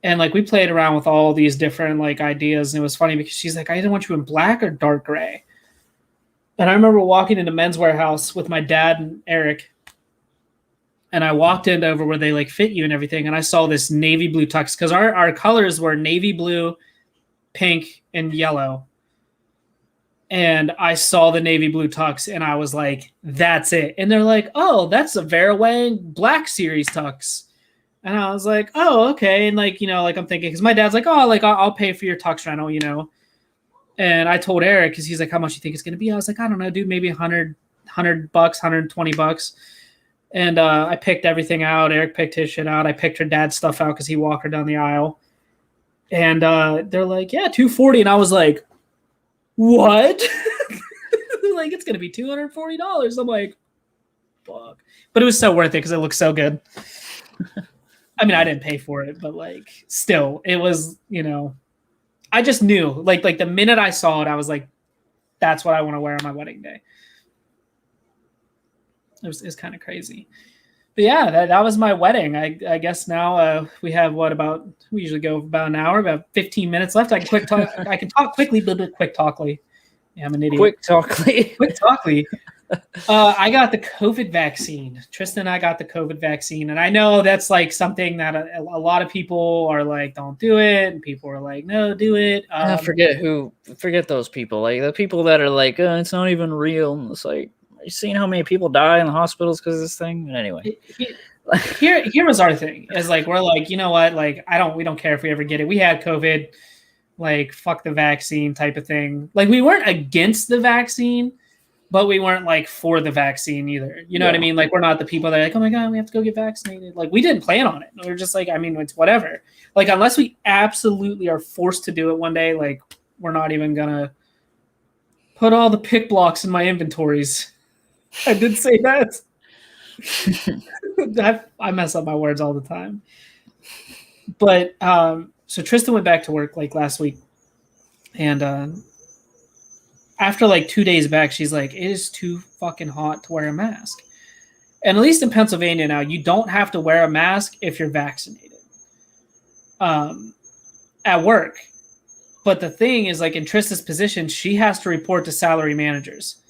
B: And like we played around with all these different like ideas, and it was funny because she's like, I didn't want you in black or dark gray. And I remember walking into Men's Warehouse with my dad and Eric, and I walked in over where they like fit you and everything, and I saw this navy blue tux because our colors were navy blue, pink, and yellow. and I saw the navy blue tux, and I was like, "That's it." And they're like, "Oh, that's a Vera Wang Black Series tux." And I was like, "Oh, okay." And like, like I'm thinking, because my dad's like, "Oh, like I'll pay for your tux rental," And I told Eric, because he's like, "How much do you think it's gonna be?" I was like, "I don't know, dude, maybe $100 bucks, $120." And I picked everything out. Eric picked his shit out. I picked her dad's stuff out because he walked her down the aisle. And they're like, "Yeah, $240." And I was like, "What?" Like, it's gonna be $240. I'm like, fuck. But it was so worth it because it looked so good. I mean, I didn't pay for it, but like, still, it was, I just knew, like the minute I saw it, I was like, that's what I want to wear on my wedding day. It was kind of crazy. But yeah, that was my wedding. I guess now we have we usually go about an hour, about 15 minutes left. I can talk quickly, but quick talkly. Yeah, I'm an idiot.
A: Quick talkly.
B: I got the COVID vaccine. Tristan and I got the COVID vaccine. And I know that's like something that a lot of people are like, don't do it. And people are like, no, do it.
A: Forget those people. Like the people that are like, it's not even real. And it's like, you seen how many people die in the hospitals because of this thing? And anyway.
B: Here was our thing. Is like, we're like, you know what? Like, we don't care if we ever get it. We had COVID. Like, fuck the vaccine type of thing. Like, we weren't against the vaccine, but we weren't like for the vaccine either. You know what I mean? Like, we're not the people that are like, oh my God, we have to go get vaccinated. Like, we didn't plan on it. We were just like, I mean, it's whatever. Like, unless we absolutely are forced to do it one day, like, we're not even gonna put all the pick blocks in my inventories. I did say that. I mess up my words all the time. But so Tristan went back to work like last week, and after like 2 days back, she's like, "It is too fucking hot to wear a mask." And at least in Pennsylvania now, you don't have to wear a mask if you're vaccinated at work. But the thing is, like in Trista's position, she has to report to salary managers,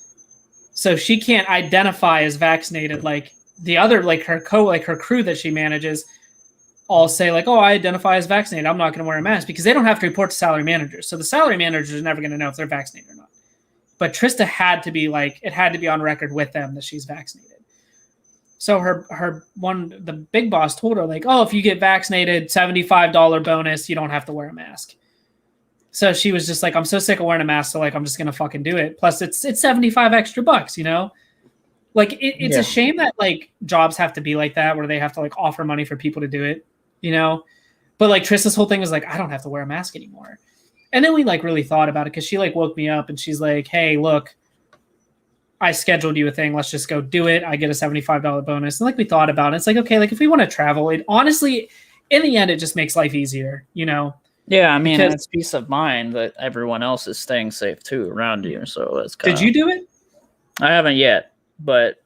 B: so she can't identify as vaccinated. Like the other, like her crew that she manages, all say like, "Oh, I identify as vaccinated. I'm not going to wear a mask," because they don't have to report to salary managers. So the salary managers are never going to know if they're vaccinated or not. But Trista had to be like, it had to be on record with them that she's vaccinated. So the big boss told her like, "Oh, if you get vaccinated, $75 bonus. You don't have to wear a mask." So she was just like, "I'm so sick of wearing a mask. So like, I'm just going to fucking do it. Plus it's 75 extra bucks, Like it's a shame that like jobs have to be like that, where they have to like offer money for people to do it. But like Trista's whole thing was like, I don't have to wear a mask anymore. And then we like really thought about it, because she like woke me up and she's like, "Hey, look, I scheduled you a thing. Let's just go do it. I get a $75 bonus." And like we thought about it. It's like, okay, like if we want to travel, it honestly, in the end, it just makes life easier,
A: Yeah, I mean, it's peace of mind that everyone else is staying safe too around you. So that's kind of.
B: Did you do it? I
A: haven't yet, but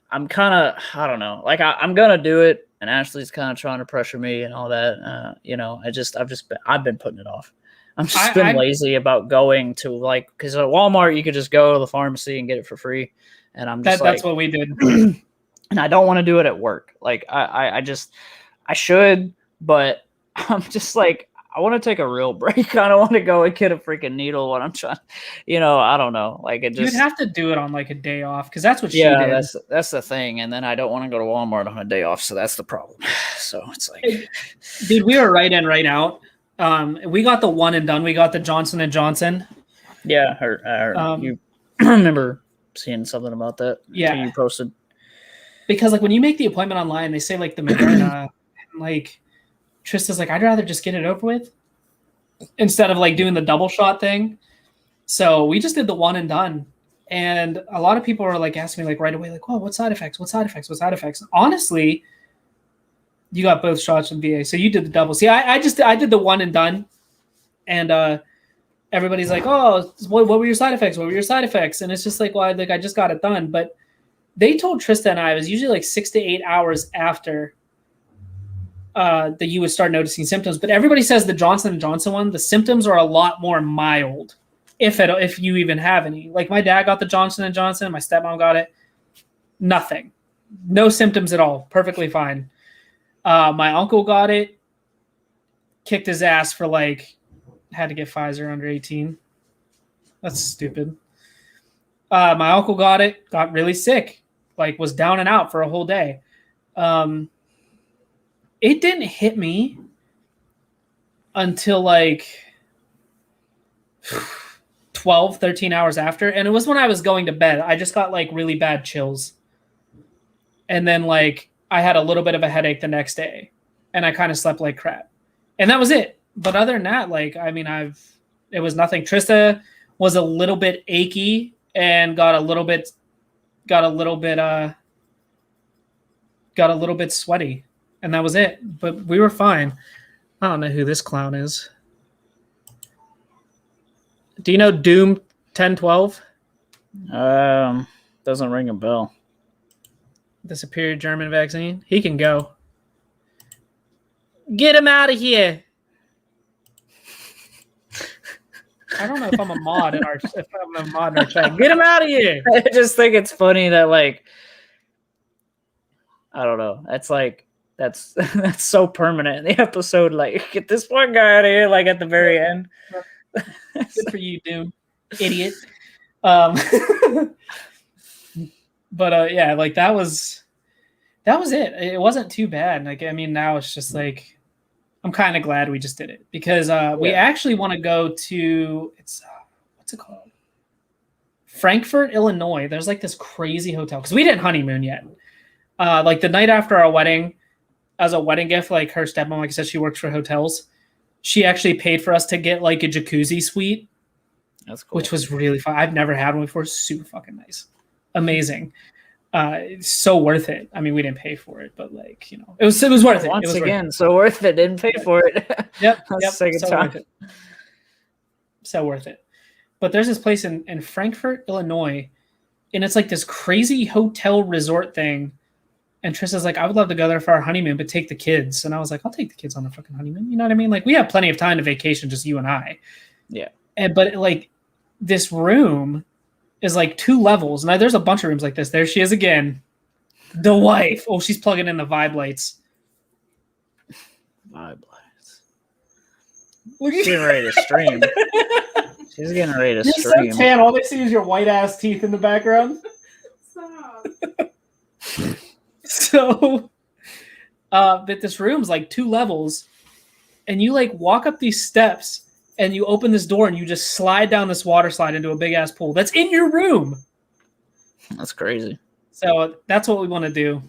A: I'm kind of, I don't know. Like I'm gonna do it. And Ashley's kind of trying to pressure me and all that. I've been putting it off. I'm just been lazy about going to like, because at Walmart you could just go to the pharmacy and get it for free, and I'm just
B: that's what we did.
A: And I don't want to do it at work. Like I should, but I'm just like, I want to take a real break. I don't want to go and get a freaking needle when I'm trying. I don't know. Like it just.
B: You'd have to do it on like a day off, because that's what she did.
A: Yeah, that's the thing. And then I don't want to go to Walmart on a day off, so that's the problem. So it's like,
B: dude, we were right in, right out. We got the one and done. We got the Johnson & Johnson.
A: Yeah, you remember seeing something about that?
B: Yeah,
A: you posted.
B: Because like when you make the appointment online, they say like the Moderna, like. Trista's like, I'd rather just get it over with instead of like doing the double shot thing. So we just did the one and done. And a lot of people are like asking me like right away, like, "Oh, what side effects? What side effects? What side effects?" Honestly, you got both shots in VA. So you did the double. See, I did the one and done. And everybody's like, "Oh, what were your side effects? What were your side effects?" And it's just like, well, I just got it done. But they told Trista and I, it was usually like 6 to 8 hours after that you would start noticing symptoms. But everybody says the Johnson & Johnson one, the symptoms are a lot more mild, if you even have any. Like my dad got the Johnson & Johnson, my stepmom got it. Nothing. No symptoms at all. Perfectly fine. My uncle got it. Kicked his ass for like, had to get Pfizer under 18. That's stupid. My uncle got really sick, like was down and out for a whole day. It didn't hit me until like 12, 13 hours after. And it was when I was going to bed. I just got like really bad chills. And then like I had a little bit of a headache the next day and I kind of slept like crap. And that was it. But other than that, like, I mean, it was nothing. Trista was a little bit achy and got a little bit sweaty. And that was it. But we were fine. I don't know who this clown is. Do you know Doom 1012?
A: Doesn't ring a bell.
B: The superior German vaccine? He can go. Get him out of here. I don't know if I'm a mod in our chat. Get him out of here.
A: I just think it's funny that like I don't know. That's like that's so permanent in the episode. Like, get this one guy out of here, like at the very end.
B: Good for you, Doom. Idiot. But yeah, like that was it. It wasn't too bad. Like, I mean, now it's just like I'm kind of glad we just did it because we actually want to go to what's it called? Frankfurt, Illinois. There's like this crazy hotel because we didn't honeymoon yet. Like the night after our wedding, as a wedding gift, like her stepmom, like I said, she works for hotels. She actually paid for us to get like a jacuzzi suite.
A: That's cool.
B: Which was really fun. I've never had one before. Super fucking nice. Amazing. It's so worth it. I mean, we didn't pay for it, but like, you know, it was worth it.
A: Once again, so worth it. Didn't pay for it.
B: Yep.
A: Second
B: so
A: time.
B: worth it. So worth it. But there's this place in Frankfurt, Illinois, and it's like this crazy hotel resort thing. And Trista's like, I would love to go there for our honeymoon, but take the kids. And I was like, I'll take the kids on a fucking honeymoon. You know what I mean? Like, we have plenty of time to vacation, just you and I.
A: Yeah.
B: But like, this room is like 2 levels. Now there's a bunch of rooms like this. There she is again. The wife. Oh, she's plugging in the vibe lights.
A: Vibe lights.
B: Look
A: She's getting ready to stream. She's getting ready to
B: You're
A: stream.
B: so tan. All they see is your white ass teeth in the background.
C: Stop.
B: So, but this room's like 2 levels, and you like walk up these steps, and you open this door, and you just slide down this water slide into a big ass pool that's in your room.
A: That's crazy.
B: So that's what we want to do.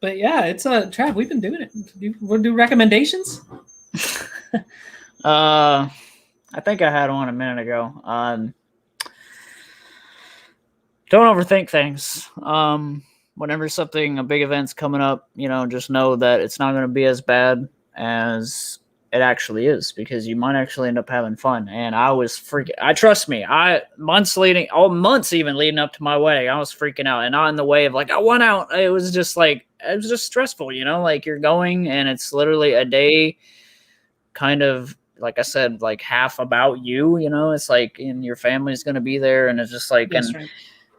B: But yeah, it's Trav. We've been doing it. We'll do recommendations.
A: I think I had one a minute ago. Don't overthink things. Whenever a big event's coming up, you know, just know that it's not going to be as bad as it actually is, because you might actually end up having fun. And I was trust me, months even leading up to my wedding, I was freaking out, and not in the way of like I went out. It was just stressful, you know, like you're going and it's literally a day kind of, like I said, like half about you, you know, it's like, and your family's going to be there, and it's just like,
B: That's
A: and
B: right.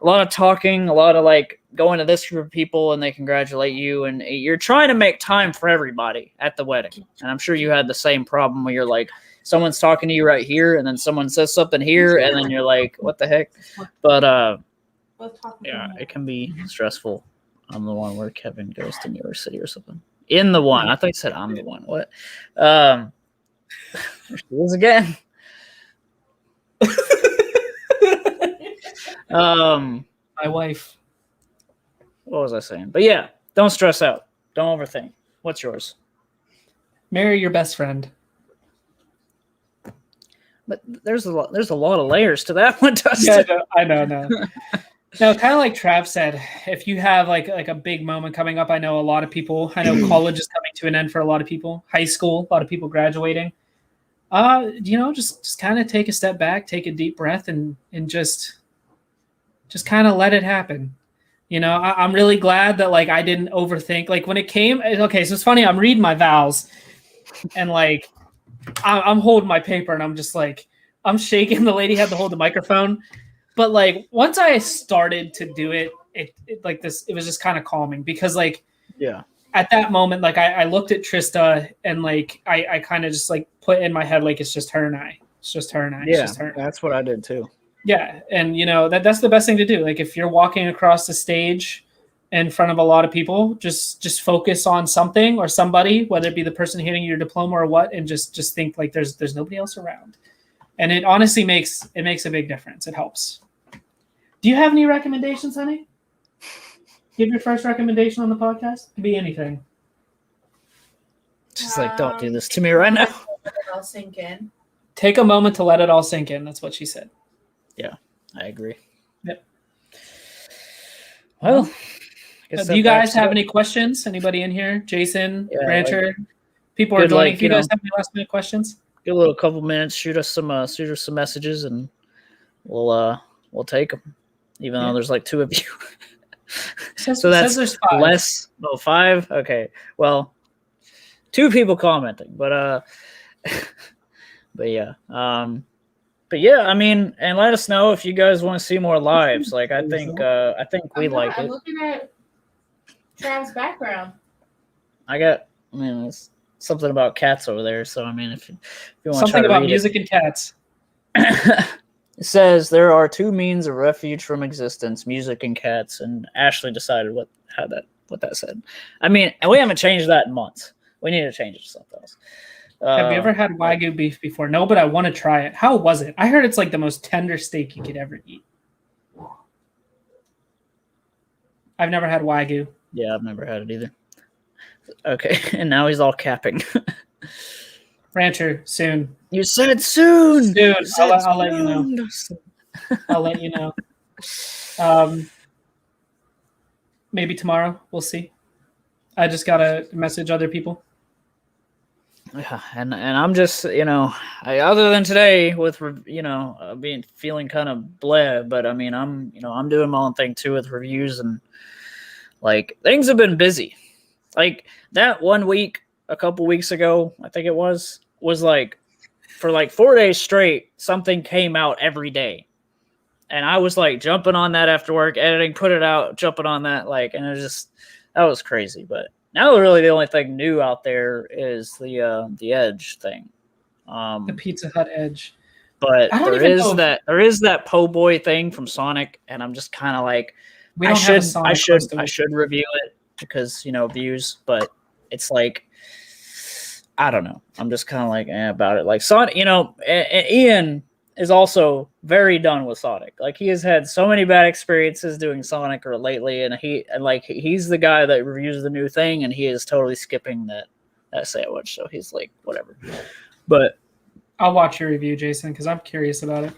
A: a lot of talking, a lot of like going to this group of people and they congratulate you, and you're trying to make time for everybody at the wedding. And I'm sure you had the same problem where you're like, someone's talking to you right here, and then someone says something here, and then you're like, what the heck? But yeah, it can be stressful. I'm the one where Kevin goes to New York City or something. In the one. I thought you said I'm the one. What? There she is again.
B: My wife.
A: What was I saying? But yeah, don't stress out. Don't overthink. What's yours?
B: Marry your best friend.
A: But there's a lot of layers to that one, Dustin.
B: Yeah, I know. No, kind of like Trav said, if you have like a big moment coming up, I know college is coming to an end for a lot of people. High school, a lot of people graduating. You know, just kind of take a step back, take a deep breath, and just kind of let it happen. You know, I'm really glad that like I didn't overthink. Like when it came, okay, so it's funny. I'm reading my vows, and like I'm holding my paper, and I'm just like I'm shaking. The lady had to hold the microphone, but like once I started to do it, it was just kind of calming, because like
A: Yeah.
B: at that moment, like I looked at Trista, and like I kind of just like put in my head like it's just her and I. It's just her and I. It's
A: Yeah,
B: just her.
A: that's what I did too.
B: Yeah, and that's the best thing to do. Like if you're walking across the stage in front of a lot of people, just focus on something or somebody, whether it be the person handing you your diploma or what, and just think like there's nobody else around. And it honestly makes a big difference. It helps. Do you have any recommendations, honey? Give your first recommendation on the podcast. It could be anything.
A: Just like, don't do this to me right now.
C: Let it all sink in.
B: Take a moment to let it all sink in. That's what she said.
A: Yeah, I agree.
B: Yep.
A: Well,
B: do you guys have any questions? Anybody in here? Jason, Rancher?
A: Like,
B: people are joining. If you guys have any last minute questions,
A: give a little couple minutes. Shoot us some messages, and we'll take them. Even though there's like 2 of you. So that's
B: there's 5.
A: less. Oh, 5. Okay. Well, 2 people commenting, but yeah. But yeah, I mean, and let us know if you guys want to see more lives. Like I think we like it.
C: I'm looking at Trav's background.
A: It's something about cats over there. So I mean, if you want
B: something
A: to
B: about music and cats.
A: It says there are 2 means of refuge from existence: music and cats. And Ashley decided what that said. I mean, and we haven't changed that in months. We need to change it to something else.
B: Have you ever had Wagyu beef before? No, but I want to try it. How was it? I heard it's like the most tender steak you could ever eat. I've never had Wagyu.
A: Yeah, I've never had it either. Okay, and now he's all capping.
B: Rancher, soon.
A: You said soon.
B: Soon. I'll let you know. I'll let you know. Maybe tomorrow. We'll see. I just gotta message other people.
A: Yeah, and I'm just other than today with feeling kind of bleh, but I mean I'm doing my own thing too with reviews, and like things have been busy. Like that 1 week a couple weeks ago, I think it was like for like 4 days straight, something came out every day. And I was like jumping on that after work, editing, put it out, jumping on that, like, and that was crazy. But now really the only thing new out there is the Edge thing.
B: The Pizza Hut Edge.
A: But there is that po' boy thing from Sonic, and I'm just kind of like I should review it because views, but it's like I don't know. I'm just kind of like about it. Like Sonic, and Ian is also very done with Sonic. Like he has had so many bad experiences doing Sonic or lately, and he's the guy that reviews the new thing, and he is totally skipping that sandwich. So he's like, whatever. But
B: I'll watch your review, Jason, because I'm curious about it.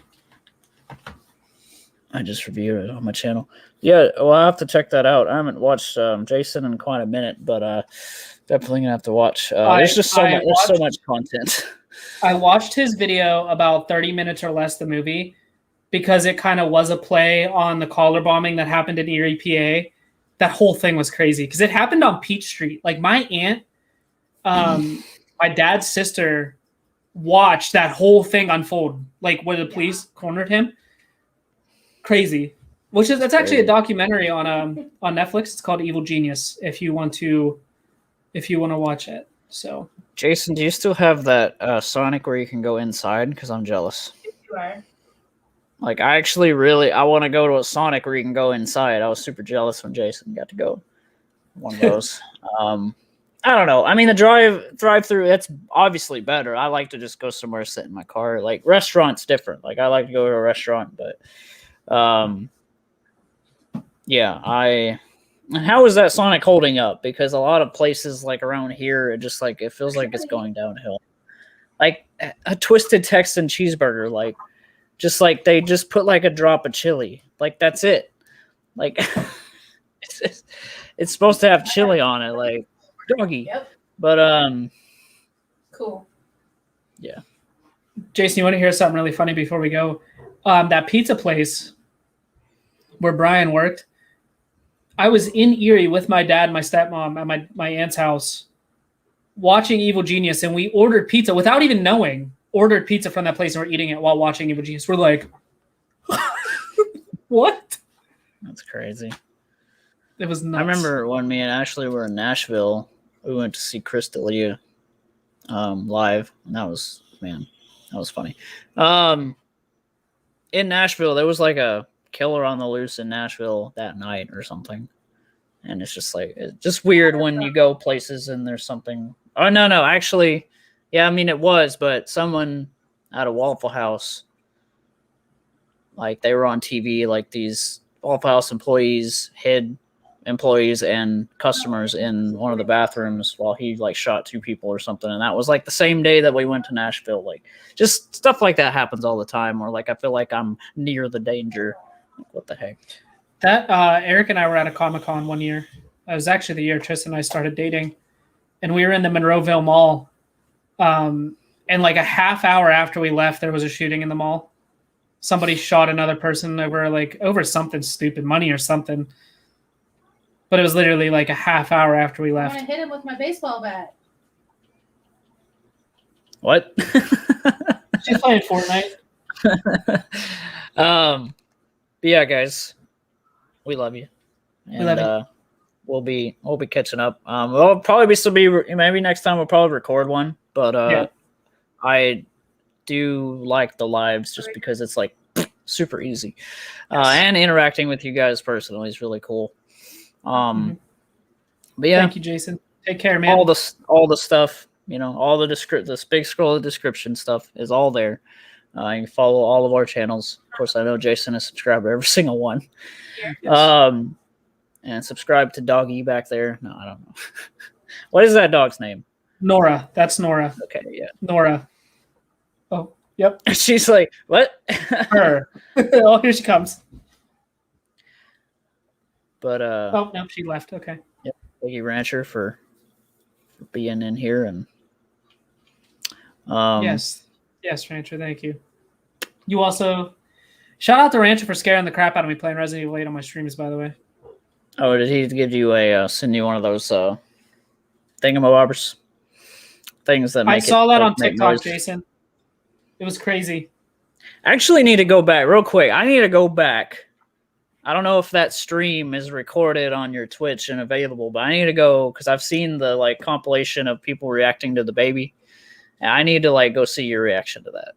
A: I just reviewed it on my channel. Yeah, well, I have to check that out. I haven't watched Jason in quite a minute, but definitely gonna have to watch. There's just so much content.
B: I watched his video about 30 minutes or less, the movie, because it kind of was a play on the collar bombing that happened in Erie, PA. That whole thing was crazy because it happened on Peach Street. Like my aunt, my dad's sister, watched that whole thing unfold, like where the police cornered him. Crazy. That's actually a documentary on Netflix. It's called Evil Genius. If you want to watch it. So,
A: Jason, do you still have that Sonic where you can go inside? Because I'm jealous.
C: You are.
A: Like, I want to go to a Sonic where you can go inside. I was super jealous when Jason got to go one of those. I don't know. I mean, the drive-through, that's obviously better. I like to just go somewhere, sit in my car. Like, restaurant's different. Like, I like to go to a restaurant, but yeah, and how is that Sonic holding up? Because a lot of places like around here, it feels like it's going downhill. Like a twisted Texan cheeseburger, like just like they just put like a drop of chili, like that's it. Like it's supposed to have chili on it, like doggy.
C: Yep.
A: But
C: cool.
A: Yeah.
B: Jason, you want to hear something really funny before we go? That pizza place where Brian worked, I was in Erie with my dad and my stepmom at my aunt's house watching Evil Genius, and we ordered pizza without even knowing. Ordered pizza from that place and we're eating it while watching Evil Genius. We're like, what?
A: That's crazy.
B: It was nuts.
A: I remember when me and Ashley were in Nashville, we went to see Chris D'Elia live, and that That was funny. In Nashville, there was like a killer on the loose in Nashville that night or something. And it's just like, it's just weird when you go places and there's something. Oh, no, actually, yeah, I mean, it was, but someone at a Waffle House, like they were on TV, like these Waffle House employees hid employees and customers in one of the bathrooms while he like shot 2 people or something. And that was like the same day that we went to Nashville. Like just stuff like that happens all the time, or like I feel like I'm near the danger. Like, what the heck?
B: That Eric and I were at a Comic-Con one year. It was actually the year Tristan and I started dating. And we were in the Monroeville Mall. And like a half hour after we left, there was a shooting in the mall. Somebody shot another person over something stupid, money or something. But it was literally like a half hour after we
C: I
B: left.
C: want to hit him with my baseball bat.
A: What?
B: She's playing Fortnite.
A: But yeah, guys, we love you. And,
B: we love you.
A: We'll be catching up. We'll probably maybe next time we'll probably record one, but
B: Yeah.
A: I do like the lives just because it's like super easy.
B: Yes.
A: And interacting with you guys personally is really cool. But yeah,
B: Thank you, Jason. Take care, man.
A: all the stuff, all the big scroll of description stuff is all there. You can follow all of our channels. Of course, I know Jason is subscribed to every single one.
B: Yes.
A: And subscribe to Doggy back there. No, I don't know. What is that dog's name?
B: Nora. That's Nora.
A: Okay, yeah.
B: Nora. Oh, yep.
A: She's like, what?
B: Her. Oh, here she comes.
A: But
B: Oh, no, she left. Okay.
A: Yep. Thank you, Rancher, for being in here and
B: Yes, Rancher. Thank you. You also shout out to Rancher for scaring the crap out of me playing Resident Evil 8 on my streams. By the way.
A: Oh, did he give you send you one of those thingamabobbers? Things that make
B: I saw that on
A: make
B: TikTok,
A: noise.
B: Jason. It was crazy.
A: I actually need to go back real quick. I need to go back. I don't know if that stream is recorded on your Twitch and available, but I need to go because I've seen the like compilation of people reacting to the baby. And I need to like go see your reaction to that.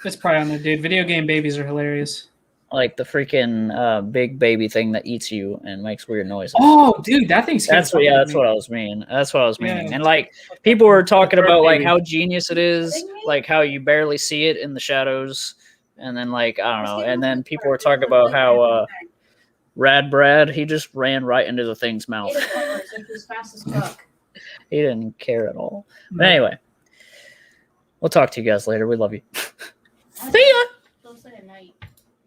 B: It's probably on there, dude. Video game babies are hilarious.
A: Like the freaking big baby thing that eats you and makes weird noises.
B: Oh, dude, that thing's
A: That's what I was meaning. That's what I was meaning.
B: Yeah.
A: And like people were talking about like
B: baby.
A: how genius it is, like how you barely see it in the shadows, and then like I don't know, and then people were talking about how Rad Brad, he just ran right into the thing's mouth.
C: As fast as fuck.
A: He didn't care at all. But anyway, we'll talk to you guys later. We love you.
C: See ya. Don't say at night.